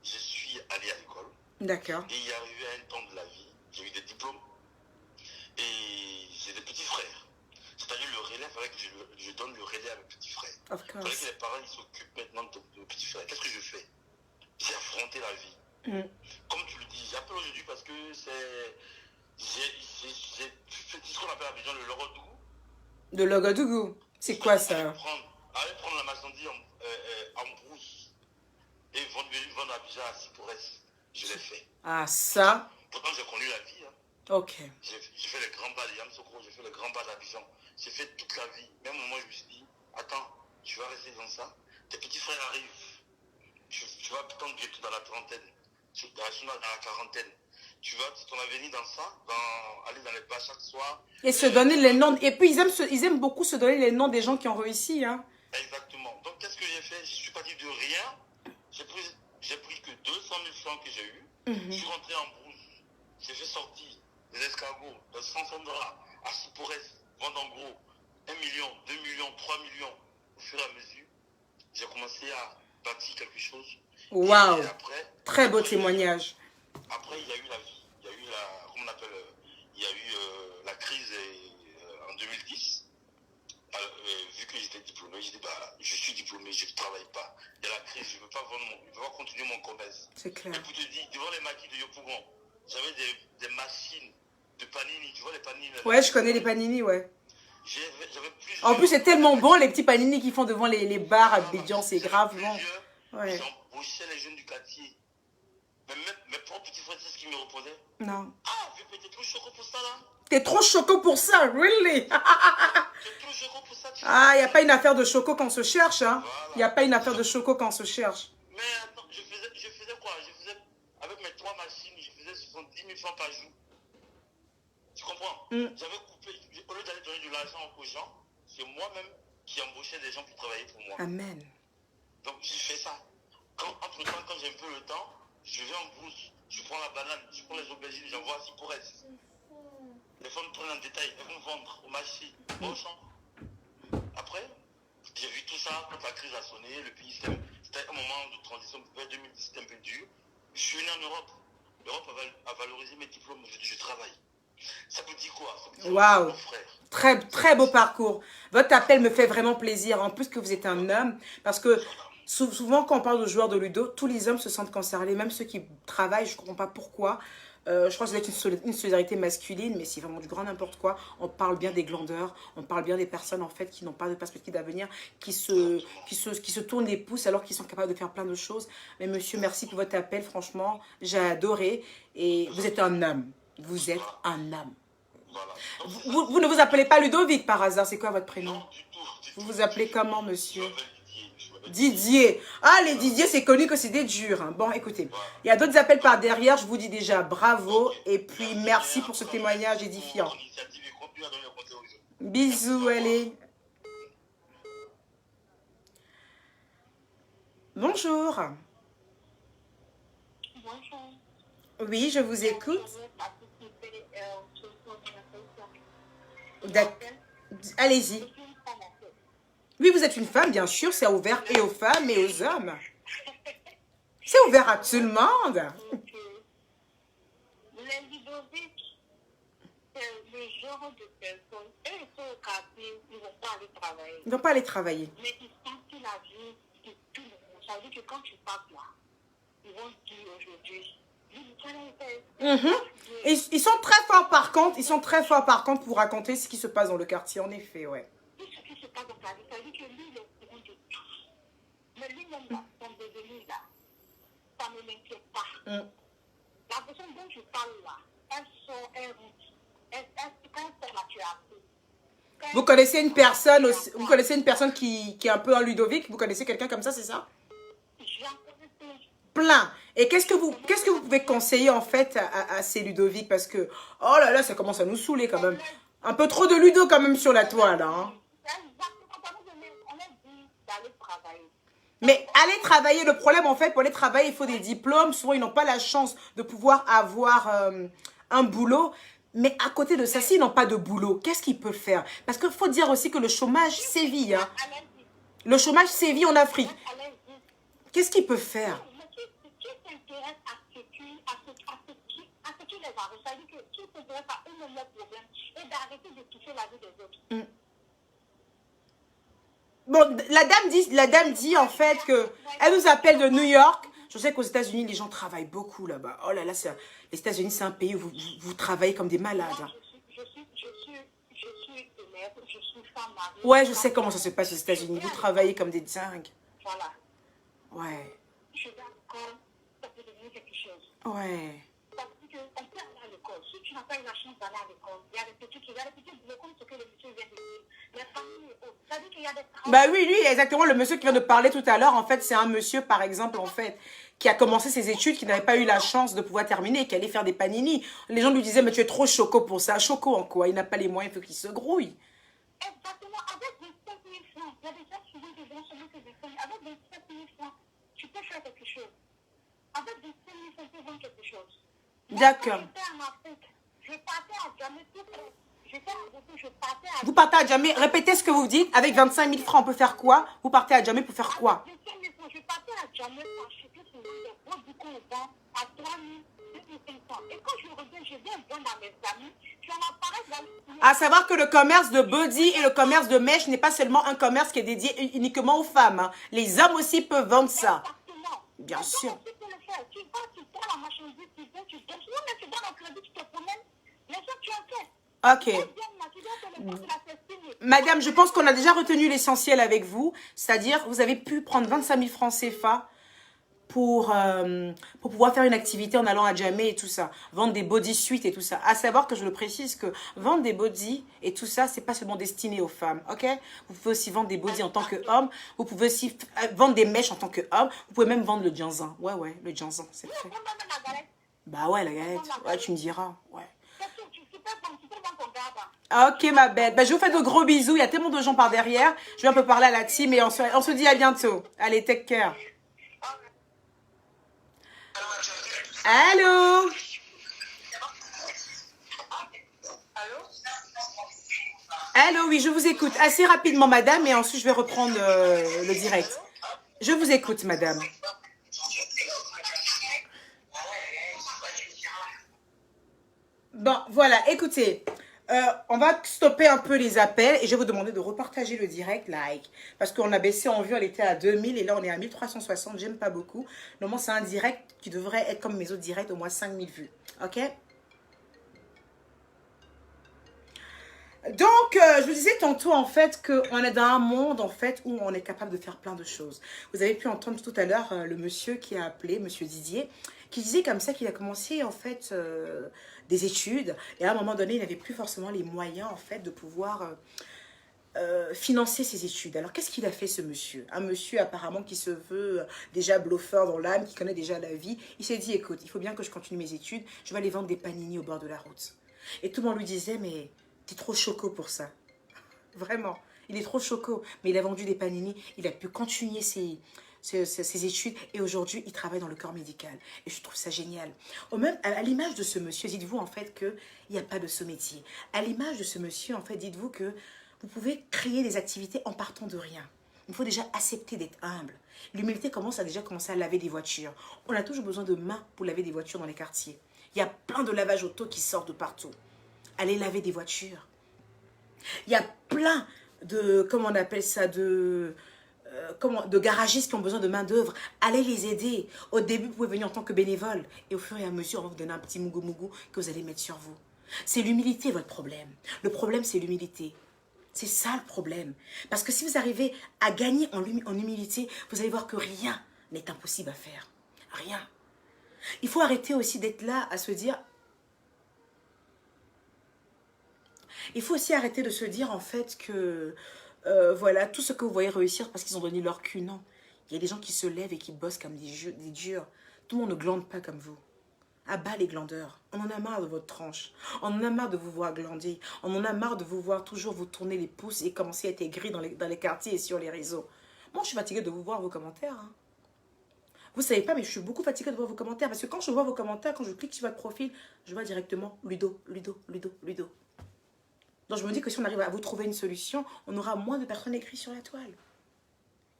S4: je suis allé à l'école.
S1: D'accord.
S4: Et il est arrivé à un temps de la vie, j'ai eu des diplômes. Et j'ai des petits frères. C'est-à-dire le relais, il fallait que je donne le relais à mes petits frères.
S1: Of
S4: Il fallait
S1: course.
S4: que les parents ils s'occupent maintenant de mes petits frères. Qu'est-ce que je fais? J'ai affronté la vie. Comme tu le dis, j'appelle aujourd'hui parce que j'ai fait ce qu'on appelle à Abidjan le Lorodougou.
S1: De Logodougou. C'est quoi ça?
S4: Aller prendre la marchandise en brousse et vendre à Abidjan à Siporès. Je l'ai fait.
S1: Ah, ça?
S4: Pourtant, j'ai connu la vie.
S1: Ok.
S4: J'ai fait les grands bas de Yamsokro, j'ai fait les grands bas d'Abidjan. J'ai fait toute la vie. Même au moment où je me suis dit, attends, tu vas rester dans ça. Tes petits frères arrivent. Tu vas peut-être bientôt dans la trentaine. Dans la quarantaine. Tu vas ton avenir dans ça, aller dans les bas chaque soir.
S1: Et se donner les noms. Et puis ils aiment beaucoup se donner les noms des gens qui ont réussi, hein.
S4: Exactement. Donc qu'est-ce que j'ai fait? Je suis parti de rien. J'ai pris que 200 000 francs que j'ai eu. Je suis rentré en brousse. J'ai fait sortir des escargots de 500 $ à Siporès, vendre en gros 1 million, 2 millions, 3 millions. Au fur et à mesure, j'ai commencé à bâtir quelque chose.
S1: Waouh. Très beau
S4: après,
S1: témoignage.
S4: Après, il y a eu la vie. Il y a eu comment on appelle, il y a eu la crise en 2010. Vu que j'étais diplômé, j'ai dit, je suis diplômé, je ne travaille pas. Il y a la crise, je ne veux pas continuer mon commerce.
S1: C'est clair.
S4: Et pour te dire, devant les maquis de Yopougon, j'avais des machines de panini. Tu vois les panini là,
S1: Ouais, je connais les panini, ouais.
S4: J'avais plusieurs.
S1: En plus, c'est tellement bon, les petits panini qu'ils font devant les bars à Abidjan, c'est
S4: J'avais
S1: grave bon.
S4: plusieurs.
S1: Ouais.
S4: J'embauchais les jeunes du quartier. Mais même mes propres petits frères, c'est ce qui me reposaient.
S1: Non.
S4: Ah, vieux, t'es trop choqué pour ça là.
S1: T'es trop choco pour ça, really?
S4: T'es trop choqué pour ça.
S1: Ah, il n'y a pas une affaire de choco quand on se cherche, hein.
S4: Voilà.
S1: Il n'y a pas une affaire de choco quand on se cherche.
S4: Mais attends, je faisais quoi? Je faisais, avec mes 3 machines, je faisais 70 000 francs par jour. Tu comprends? J'avais coupé, au lieu d'aller donner de l'argent aux gens, c'est moi-même qui embauchais des gens pour travailler pour moi.
S1: Amen.
S4: Donc j'ai fait ça. Entre-temps, quand j'ai un peu le temps, je vais en brousse, je prends la banane, je prends les aubergines, j'envoie à Sipores. Les femmes prennent en détail, elles vont vendre au marché, au champ. Après, j'ai vu tout ça quand la crise a sonné, le pays c'était un moment de transition, vers 2010 c'était un peu dur. Je suis venu en Europe. L'Europe a valorisé mes diplômes, aujourd'hui je travaille. Ça vous dit quoi?
S1: Waouh! Très, très beau parcours. Votre appel me fait vraiment plaisir. En plus que vous êtes un homme. Parce que souvent, quand on parle de joueurs de ludo, tous les hommes se sentent concernés. Même ceux qui travaillent, je ne comprends pas pourquoi. Je crois que c'est une solidarité masculine, mais c'est vraiment du grand n'importe quoi. On parle bien des glandeurs, on parle bien des personnes en fait qui n'ont pas de perspective d'avenir, qui se tournent les pouces alors qu'ils sont capables de faire plein de choses. Mais monsieur, merci pour votre appel, franchement, j'ai adoré. Et vous êtes un homme. Vous êtes un homme.
S4: Voilà.
S1: Vous ne vous appelez pas Ludovic par hasard, c'est quoi votre prénom?
S4: Non, du tout.
S1: Vous vous appelez comment, monsieur?
S4: Je m'appelle Didier.
S1: Didier. Ah, les Didier, c'est connu que c'est des durs. Hein. Bon, écoutez, il y a d'autres appels par derrière. Je vous dis déjà bravo. Et puis, merci pour ce témoignage édifiant. Bisous, allez. Bonjour.
S3: Bonjour.
S1: Oui, je vous écoute. Allez-y. Oui, vous êtes une femme, bien sûr. C'est ouvert et aux femmes et aux hommes. C'est ouvert à tout le monde.
S3: Les Ludovic, c'est le genre de personnes, eux, ils sont au quartier, ils ne vont pas aller travailler.
S1: Ils ne vont pas aller travailler.
S3: Mais ils sentent la vie de tout le monde. Ça veut dire que quand tu passes là, ils vont dire aujourd'hui,
S1: Ils sont très forts par contre. Ils sont très forts par contre pour raconter ce qui se passe dans le quartier, en effet, ouais.
S3: Tout ce qui se passe dans la vie, ça veut dire que lui, il est au courant de tout. Mais lui-même, là, son devenu là, ça ne m'inquiète pas. La personne dont je parle là, elle sort, elle route. Quand elle sort là, tu as appris.
S1: Vous connaissez une personne aussi, vous connaissez une personne qui est un peu un Ludovic? Vous connaissez quelqu'un comme ça, c'est ça?
S3: J'en connais
S1: plein. Et qu'est-ce que vous pouvez conseiller en fait à ces Ludovic? Parce que, oh là là, ça commence à nous saouler quand même. Un peu trop de Ludo quand même sur la toile. Hein. Mais aller travailler, le problème en fait, pour aller travailler, il faut des diplômes. Souvent, ils n'ont pas la chance de pouvoir avoir un boulot. Mais à côté de ça, s'ils n'ont pas de boulot, qu'est-ce qu'ils peuvent faire? Parce qu'il faut dire aussi que le chômage sévit. Hein. Le chômage sévit en Afrique. Qu'est-ce qu'ils peuvent faire? Bon, la dame dit en fait que elle nous appelle de New York. Je sais qu'aux États-Unis, les gens travaillent beaucoup là-bas. Oh là là, les États-Unis, c'est un pays où vous travaillez comme des malades. Hein. Ouais, je sais comment ça se passe aux États-Unis. Vous travaillez comme des dingues.
S3: Voilà.
S1: Ouais.
S3: Je suis d'accord, ça peut devenir quelque chose.
S1: Ouais.
S3: Parce qu'on peut aller à l'école. Si tu n'as pas eu la chance d'aller à l'école, il y a des petits comme ce que le monsieur vient de dire. Les familles, ça dit qu'il y a des travaux.
S1: Bah oui, lui, exactement, le monsieur qui vient de parler tout à l'heure, en fait, c'est un monsieur, par exemple, en fait, qui a commencé ses études, qui n'avait pas eu la chance de pouvoir terminer, qui allait faire des panini. Les gens lui disaient, mais tu es trop choco pour ça. Choco en quoi? Il n'a pas les moyens, il faut qu'il se grouille.
S3: Exactement, avec 25 000 francs. Il y a des gens qui vont devenir celui que des familles. Avec 25 000 francs, tu peux faire quelque chose. Avec 25 000 francs, tu peux vendre quelque chose.
S1: D'accord.
S3: J'étais en Afrique. Je partais à Djamé tout près. J'étais en Afrique, je partais à...
S1: Vous partez à Djamé, répétez ce que vous dites. Avec 25 000 francs, on peut faire quoi? Vous partez à Djamé pour faire quoi?
S3: Avec 25 000 francs, je partais à Djamé pour acheter sur des gros bouquins au vent à 3 500. Et quand je reviens, je viens vendre à mes amis. Je en apparais
S1: À savoir que le commerce de body et le commerce de mèche n'est pas seulement un commerce qui est dédié uniquement aux femmes. Hein. Les hommes aussi peuvent vendre ça.
S3: Exactement.
S1: Bien sûr.
S3: Tu peux le faire. Tu vas, tu prends la machine.
S5: choisis, tu viens, tu donnes. Sinon, mais tu donnes au crédit, tu te promènes. Mais ça, tu as fait.
S1: Ok.
S5: Tu viens, tu dois faire le temps de la festine.
S1: Madame, je pense qu'on a déjà retenu l'essentiel avec vous. C'est-à-dire, vous avez pu prendre 25 000 francs CFA pour pouvoir faire une activité en allant à Djamé et tout ça. Vendre des body suites et tout ça. À savoir que je le précise que vendre des body et tout ça, c'est pas seulement destiné aux femmes, ok? Vous pouvez aussi vendre des body en tant qu'homme. Vous pouvez aussi vendre des mèches en tant qu'homme. Vous pouvez même vendre le ginseng. Ouais, ouais, le ginseng, c'est
S5: Oui,
S1: fait.
S5: prends même la galette.
S1: Bah ouais, la galette. Ouais, tu me diras. Ouais.
S5: C'est tout, tu peux dans ton garde.
S1: Ok, ma belle. Bah, je vous fais de gros bisous. Il y a tellement de gens par derrière. Je vais un peu parler à la team et on se dit à bientôt. Allez, take care. Allô? Allô, oui, je vous écoute. Assez rapidement, madame, et ensuite je vais reprendre le direct. Je vous écoute, madame. Bon, voilà, écoutez, on va stopper un peu les appels et je vais vous demander de repartager le direct, like. Parce qu'on a baissé en vue, on était à 2000 et là on est à 1360, j'aime pas beaucoup. Normalement, c'est un direct qui devrait être comme mes autres directs, au moins 5000 vues, ok? Donc, je vous disais tantôt, en fait, qu'on est dans un monde, en fait, où on est capable de faire plein de choses. Vous avez pu entendre tout à l'heure le monsieur qui a appelé, monsieur Didier, qui disait comme ça qu'il a commencé, en fait, des études. Et à un moment donné, il n'avait plus forcément les moyens, en fait, de pouvoir financer ses études. Alors, qu'est-ce qu'il a fait, ce monsieur? Un monsieur, apparemment, qui se veut déjà bluffeur dans l'âme, qui connaît déjà la vie. Il s'est dit, écoute, il faut bien que je continue mes études. Je vais aller vendre des panini au bord de la route. Et tout le monde lui disait, mais... t'es trop choco pour ça. Vraiment. Il est trop choco. Mais il a vendu des panini. Il a pu continuer ses études. Et aujourd'hui, il travaille dans le corps médical. Et je trouve ça génial. Au même, à l'image de ce monsieur, dites-vous en fait qu'il n'y a pas de sous-métier. À l'image de ce monsieur, en fait, dites-vous que vous pouvez créer des activités en partant de rien. Il faut déjà accepter d'être humble. L'humilité commence à déjà commencer à laver des voitures. On a toujours besoin de mains pour laver des voitures dans les quartiers. Il y a plein de lavages auto qui sortent de partout. Allez laver des voitures. Il y a plein de, comment on appelle ça, de garagistes qui ont besoin de main d'œuvre. Allez les aider. Au début, vous pouvez venir en tant que bénévole. Et au fur et à mesure, on va vous donner un petit mougou-mougou que vous allez mettre sur vous. C'est l'humilité, votre problème. Le problème, c'est l'humilité. C'est ça le problème. Parce que si vous arrivez à gagner en humilité, vous allez voir que rien n'est impossible à faire. Rien. Il faut arrêter aussi d'être là à se dire... Il faut aussi arrêter de se dire en fait que voilà, tout ce que vous voyez réussir parce qu'ils ont donné leur cul, non. Il y a des gens qui se lèvent et qui bossent comme des durs. Tout le monde ne glande pas comme vous. À bas les glandeurs. On en a marre de votre tranche. On en a marre de vous voir glander. On en a marre de vous voir toujours vous tourner les pouces et commencer à être aigri dans les quartiers et sur les réseaux. Moi, je suis fatiguée de vous voir vos commentaires. Hein. Vous ne savez pas, mais je suis beaucoup fatiguée de voir vos commentaires. Parce que quand je vois vos commentaires, quand je clique sur votre profil, je vois directement Ludo, Ludo, Ludo, Ludo. Donc je me dis que si on arrive à vous trouver une solution, on aura moins de personnes écrites sur la toile.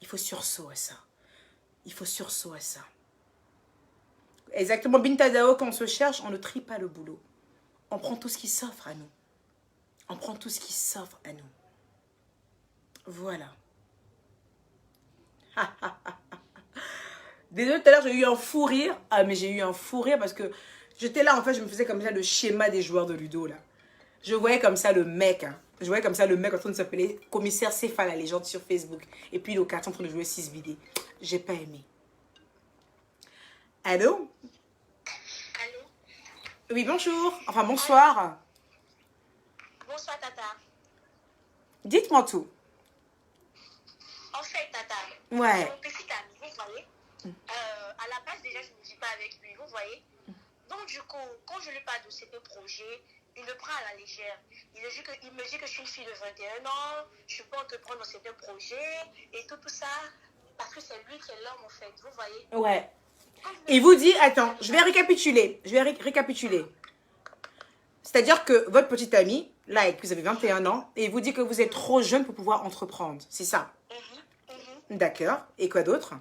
S1: Il faut sursaut à ça. Il faut sursaut à ça. Exactement, Bintadao, quand on se cherche, on ne trie pas le boulot. On prend tout ce qui s'offre à nous. On prend tout ce qui s'offre à nous. Voilà. Désolée, tout à l'heure, j'ai eu un fou rire. Ah, mais j'ai eu un fou rire parce que j'étais là, en fait, je me faisais comme ça le schéma des joueurs de Ludo, là. Je voyais comme ça le mec, hein. Je voyais comme ça le mec en train de s'appeler commissaire Céphale, la légende sur Facebook. Et puis le quartier en train de jouer 6 BD. J'ai pas aimé. Allô?
S3: Allô?
S1: Oui, bonjour. Enfin, bonsoir.
S3: Bonsoir, Tata.
S1: Dites-moi tout.
S3: En fait, Tata,
S1: Ouais.
S3: mon petit ami, vous voyez, à la base, déjà, je ne me dis pas avec lui, vous voyez. Donc, du coup, quand je lui parle de ces deux projets, il le prend à la légère. Il me dit que je suis une fille de 21 ans, je peux entreprendre dans ces deux projets et tout ça. Parce que c'est lui qui est l'homme, en fait, vous voyez.
S1: Ouais. Il vous dit, attends, je vais récapituler. Récapituler. C'est-à-dire que votre petit ami, là, vous avez 21 ans, et il vous dit que vous êtes trop jeune pour pouvoir entreprendre. C'est ça? D'accord. Et quoi d'autre?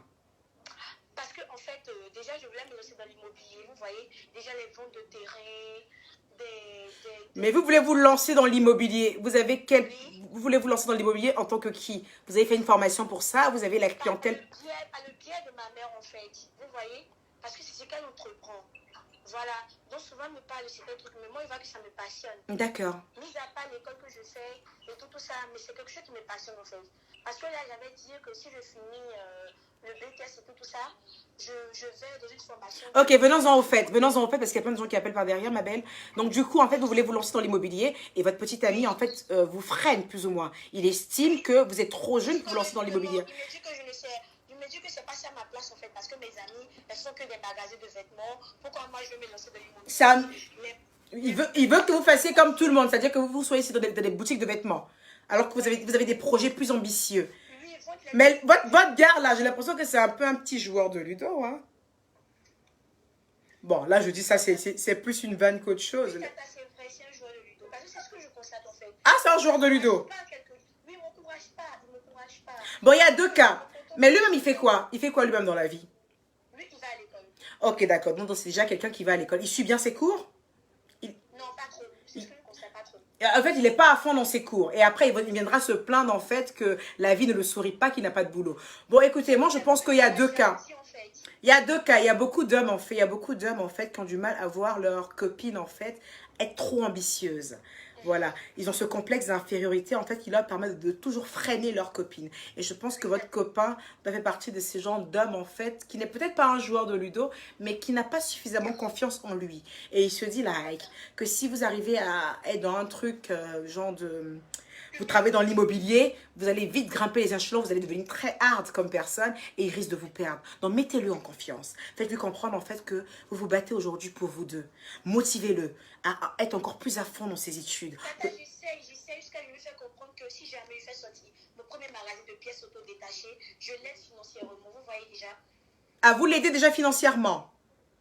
S3: Parce que, en fait, déjà, je voulais me lancer dans l'immobilier, vous voyez. Déjà, les ventes de terrain,
S1: Mais vous voulez vous lancer dans l'immobilier. Vous avez quel... Vous voulez vous lancer dans l'immobilier en tant que qui? Vous avez fait une formation pour ça? Vous avez la clientèle?
S3: Par le biais de ma mère, en fait. Vous voyez? Parce que c'est ce qu'elle entreprend. Voilà. Donc souvent, il me parle de certains trucs, mais moi, il voit que ça me passionne.
S1: D'accord.
S3: Mis à part l'école que je fais et tout ça, mais c'est quelque chose qui me passionne en fait. Parce que là, j'avais dit que si je finis le BTS et tout ça, je vais dans une formation.
S1: Ok, venons-en au fait. Venons-en au fait parce qu'il y a plein de gens qui appellent par derrière, ma belle. Donc, du coup, en fait, vous voulez vous lancer dans l'immobilier et votre petit ami, en fait, vous freine plus ou moins. Il estime que vous êtes trop jeune pour vous lancer dans l'immobilier.
S3: Il me dit que je ne sais. Il me dit que c'est pas ça ma place en fait. Parce que mes amis, elles font que des magasins de vêtements. Pourquoi moi je vais me lancer dans l'immobilier?
S1: Ça, il veut que vous fassiez comme tout le monde. C'est-à-dire que vous soyez ici dans des boutiques de vêtements. Alors que vous avez des projets plus ambitieux. Mais votre gars, là, j'ai l'impression que c'est un peu un petit joueur de Ludo, hein. Bon, là, je dis ça, c'est plus une vanne qu'autre chose.
S3: C'est vrai, c'est un joueur de Ludo. Parce que c'est ce que je constate en fait.
S1: Ah, c'est un joueur de Ludo.
S3: Oui, il ne m'encourage pas. Il m'encourage pas.
S1: Bon, il y a deux cas. Mais lui-même, il fait quoi? Il fait quoi lui-même dans la vie?
S3: Lui, il va à l'école.
S1: Ok, d'accord. Donc, c'est déjà quelqu'un qui va à l'école. Il suit bien ses cours?
S3: Non, pas trop. C'est ce que je constate, pas trop.
S1: En fait, il n'est pas à fond dans ses cours. Et après, il viendra se plaindre, en fait, que la vie ne le sourit pas, qu'il n'a pas de boulot. Bon, écoutez, moi, je pense qu'il y a deux cas. Il y a deux cas. Il y a beaucoup d'hommes, en fait. Il y a beaucoup d'hommes, en fait, qui ont du mal à voir leur copine, en fait, être trop ambitieuse. Voilà. Ils ont ce complexe d'infériorité, en fait, qui leur permet de toujours freiner leur copine. Et je pense que votre copain doit faire partie de ces gens d'hommes, en fait, qui n'est peut-être pas un joueur de Ludo, mais qui n'a pas suffisamment confiance en lui. Et il se dit, like, que si vous arrivez à être dans un truc, genre de... Vous travaillez dans l'immobilier, vous allez vite grimper les échelons, vous allez devenir très hard comme personne et il risque de vous perdre. Donc mettez-le en confiance. Faites-lui comprendre en fait que vous vous battez aujourd'hui pour vous deux. Motivez-le à être encore plus à fond dans ses études.
S3: Tata, j'essaie jusqu'à lui faire comprendre que si jamais il fait sortir mon premier magasin de pièces auto-détachées, je l'aide financièrement. Vous voyez déjà?
S1: À vous l'aider déjà financièrement.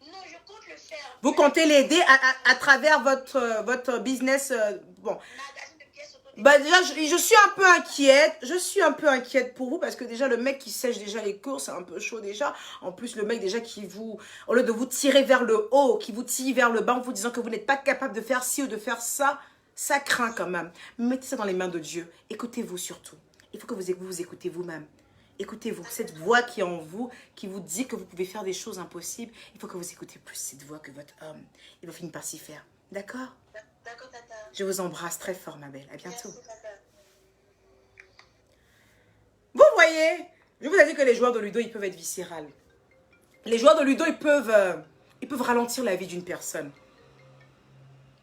S3: Non, je compte le faire.
S1: Vous comptez l'aider à travers votre business. Bon.
S3: Magasin de pièces auto-détachées.
S1: Bah déjà, je suis un peu inquiète. Je suis un peu inquiète pour vous parce que déjà, le mec qui sèche déjà les cours, c'est un peu chaud déjà. En plus, le mec déjà qui vous, au lieu de vous tirer vers le haut, qui vous tire vers le bas en vous disant que vous n'êtes pas capable de faire ci ou de faire ça, ça craint quand même. Mettez ça dans les mains de Dieu. Écoutez-vous surtout. Il faut que vous écoutez vous-même. Écoutez-vous, cette voix qui est en vous, qui vous dit que vous pouvez faire des choses impossibles, il faut que vous écoutez plus cette voix que votre homme. Il va finir par s'y faire. D'accord?
S3: D'accord, tata.
S1: Je vous embrasse très fort, ma belle. À bientôt.
S3: Merci, tata.
S1: Vous voyez, je vous ai dit que les joueurs de Ludo, ils peuvent être viscérales. Les joueurs de Ludo, ils peuvent ralentir la vie d'une personne.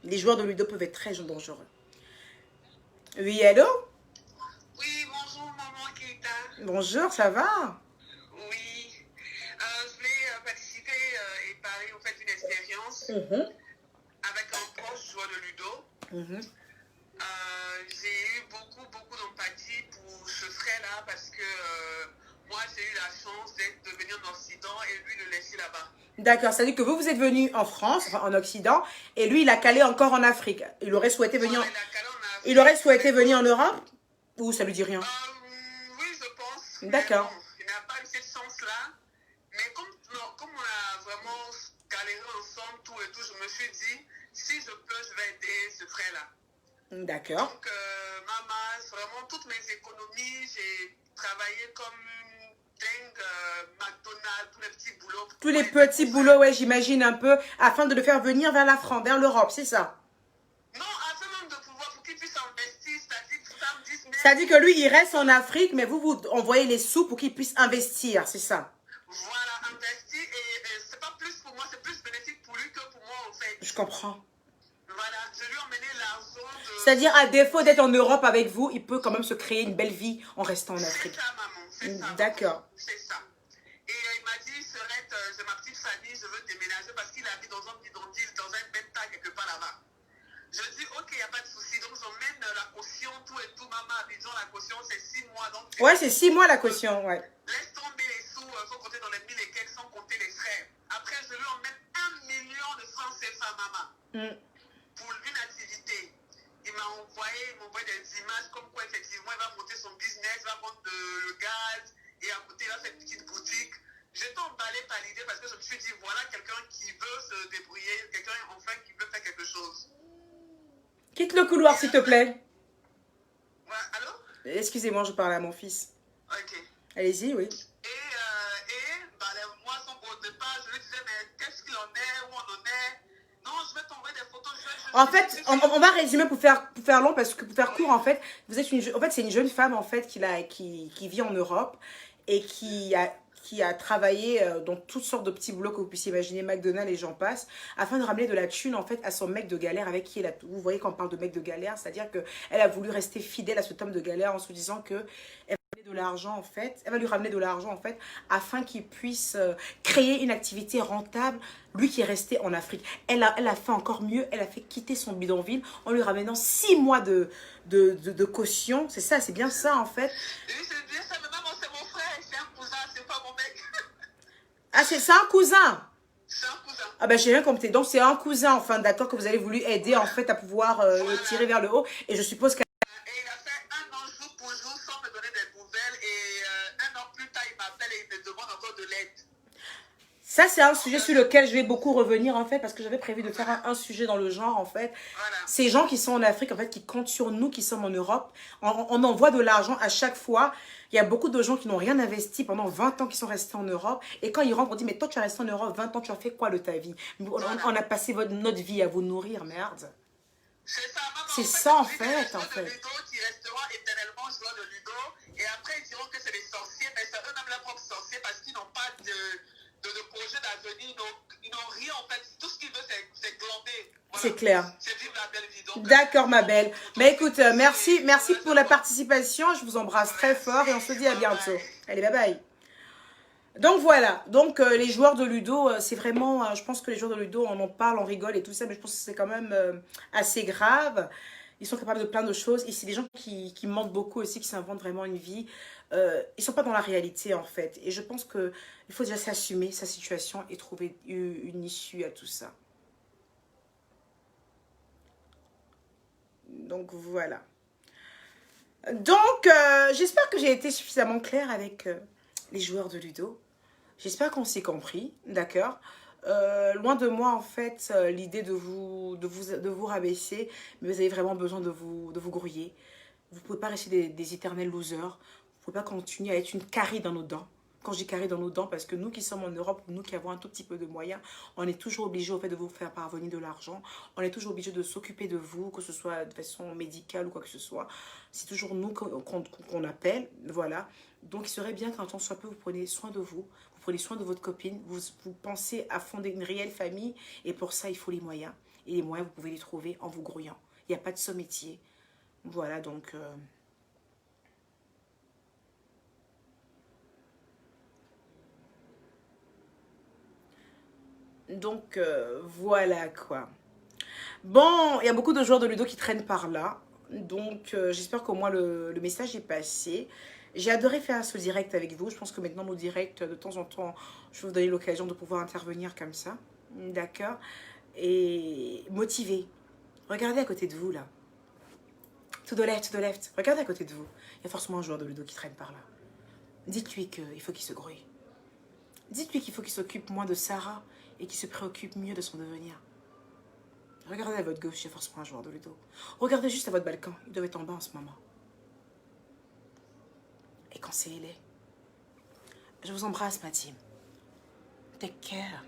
S1: Les joueurs de Ludo peuvent être très dangereux. Oui, hello?
S2: Oui, bonjour maman Keita.
S1: Bonjour, ça va?
S2: Oui, je voulais participer et parler en fait d'une expérience avec un proche joueur de Ludo. J'ai eu beaucoup d'empathie pour ce frère-là parce que moi j'ai eu la chance de venir en Occident et lui de laisser là-bas.
S1: D'accord, c'est-à-dire que vous êtes venu en France, enfin en Occident, et lui, il a calé encore en Afrique. Il aurait souhaité venir, il aurait souhaité venir en Europe? Ou ça lui dit rien?
S2: Oui, je pense.
S1: D'accord.
S2: Bon, il n'a pas eu cette chance-là. Mais comme on a vraiment galéré ensemble, tout et tout, je me suis dit, si je peux, je vais aider ce frère-là.
S1: D'accord.
S2: Donc, maman, vraiment, toutes mes économies, j'ai travaillé comme dingue, McDonald's, tous les petits boulots.
S1: Tous les petits boulots, ouais, j'imagine un peu, afin de le faire venir vers la France, vers l'Europe, c'est ça?
S2: Non, afin même de pouvoir, pour qu'il puisse investir, c'est-à-dire que ça me dise...
S1: C'est-à-dire que lui, il reste en Afrique, mais vous envoyez les sous pour qu'il puisse investir, c'est ça?
S2: Voilà, investir, et c'est pas plus pour moi, c'est plus bénéfique pour lui que pour moi, en fait.
S1: Je comprends.
S2: Voilà, je lui ai emmené l'argent de...
S1: C'est-à-dire, à défaut d'être en Europe avec vous, il peut quand même se créer une belle vie en restant en Afrique.
S2: C'est ça, maman, c'est ça.
S1: D'accord.
S2: C'est ça. Et il m'a dit, Serette, j'ai ma petite famille, je veux déménager parce qu'il habite dans un bidonville, dans un bêta quelque part là-bas. Je dis, ok, il n'y a pas de souci. Donc, j'emmène la caution, tout et tout. Maman, Abidjan, la caution, c'est 6 mois. Donc,
S1: Ouais, c'est 6 mois la caution, ouais.
S2: laisse tomber les sous, il faut compter dans les 1000 et quelques sans compter les frais. Après, je lui emmène 1 million de francs CFA, maman. Pour une activité. Il m'a envoyé des images comme quoi effectivement il va monter son business, il va vendre le gaz et à côté il a cette petite boutique. J'étais emballée par l'idée parce que je me suis dit voilà quelqu'un qui veut se débrouiller, quelqu'un enfin qui veut faire quelque chose.
S1: Quitte le couloir s'il te plaît.
S2: Ouais, allô?
S1: Excusez-moi, je parle à mon fils.
S2: Ok.
S1: Allez-y, oui.
S2: Et bah, moi au départ je lui disais mais qu'est-ce qu'il en est, où on en est? vais t'envoyer des photos.
S1: En fait, on va résumer pour faire long, parce que pour faire court, en fait, vous êtes en fait, c'est une jeune femme, en fait, qui vit en Europe et qui a travaillé dans toutes sortes de petits boulots que vous puissiez imaginer, McDonald's et j'en passe, afin de ramener de la thune, en fait, à son mec de galère avec qui elle a... Vous voyez quand on parle de mec de galère, c'est-à-dire qu'elle a voulu rester fidèle à cet homme de galère en se disant que de l'argent en fait, elle va lui ramener de l'argent en fait, afin qu'il puisse créer une activité rentable, lui qui est resté en Afrique. Elle a fait encore mieux, elle a fait quitter son bidonville en lui ramenant 6 mois de caution, c'est ça, c'est bien ça en fait.
S2: Oui, c'est bien ça, mais maman, c'est mon frère, c'est un cousin, c'est pas mon mec.
S1: Ah, c'est ça un cousin?
S2: C'est un cousin.
S1: Ah ben j'ai rien compris, donc c'est un cousin, enfin d'accord, que vous avez voulu aider en fait à pouvoir le tirer vers le haut, et je suppose qu'elle...
S2: Et il a fait un an jour pour jour sans me donner des nouvelles. Et un an plus tard, il m'appelle et il me demande encore de l'aide.
S1: Ça, c'est un sujet sur lequel je vais beaucoup revenir, en fait, parce que j'avais prévu de faire un sujet dans le genre, en fait.
S2: Voilà.
S1: Ces gens qui sont en Afrique, en fait, qui comptent sur nous, qui sommes en Europe, on envoie de l'argent à chaque fois. Il y a beaucoup de gens qui n'ont rien investi pendant 20 ans, qui sont restés en Europe. Et quand ils rentrent, on dit, mais toi, tu es resté en Europe 20 ans, tu as fait quoi de ta vie? On a passé notre vie à vous nourrir, merde.
S2: C'est ça, maman.
S1: C'est ça, en fait, en
S2: fait.
S1: fait.
S2: Ludo qui resteront éternellement joueurs de Ludo. Et après, ils diront que c'est des sorciers, mais c'est eux-mêmes leurs propres sorciers parce qu'ils n'ont pas de projet d'avenir. Ils n'ont rien, en fait. Tout ce qu'ils veulent, c'est glander. Voilà.
S1: C'est clair.
S2: C'est vivre la belle vie.
S1: D'accord, ma belle. Mais écoute, merci pour la participation. Je vous embrasse très fort et on se dit à bientôt. Allez, bye bye. Donc voilà, donc les joueurs de Ludo, c'est vraiment, je pense que les joueurs de Ludo, on en parle, on rigole et tout ça, mais je pense que c'est quand même assez grave. Ils sont capables de plein de choses et c'est des gens qui mentent beaucoup aussi, qui s'inventent vraiment une vie. Ils sont pas dans la réalité en fait. Et je pense qu'il faut déjà s'assumer sa situation et trouver une issue à tout ça. Donc voilà. Donc j'espère que j'ai été suffisamment claire avec les joueurs de Ludo. J'espère qu'on s'est compris, d'accord. Loin de moi, en fait, l'idée de vous rabaisser, mais vous avez vraiment besoin de vous grouiller. Vous ne pouvez pas rester des éternels losers. Vous ne pouvez pas continuer à être une carie dans nos dents. Quand je dis carie dans nos dents, parce que nous qui sommes en Europe, nous qui avons un tout petit peu de moyens, on est toujours obligé au fait de vous faire parvenir de l'argent. On est toujours obligé de s'occuper de vous, que ce soit de façon médicale ou quoi que ce soit. C'est toujours nous qu'on appelle, voilà. Donc il serait bien qu'un temps soit peu, vous prenez soin de vous. Prenez soin de votre copine, vous pensez à fonder une réelle famille et pour ça, il faut les moyens. Et les moyens, vous pouvez les trouver en vous grouillant. Il n'y a pas de sommetier. Voilà, donc... voilà quoi. Bon, il y a beaucoup de joueurs de Ludo qui traînent par là. Donc, j'espère qu'au moins le message est passé. J'ai adoré faire ce direct avec vous. Je pense que maintenant, nos directs, de temps en temps, je vais vous donner l'occasion de pouvoir intervenir comme ça. D'accord? Et motiver. Regardez à côté de vous, là. To the left, to the left. Regardez à côté de vous. Il y a forcément un joueur de Ludo qui traîne par là. Dites-lui qu'il faut qu'il se grouille. Dites-lui qu'il faut qu'il s'occupe moins de Sarah et qu'il se préoccupe mieux de son devenir. Regardez à votre gauche, il y a forcément un joueur de Ludo. Regardez juste à votre balcon. Il doit être en bas en ce moment. Et quand c'est il est. Je vous embrasse, ma team. Take care.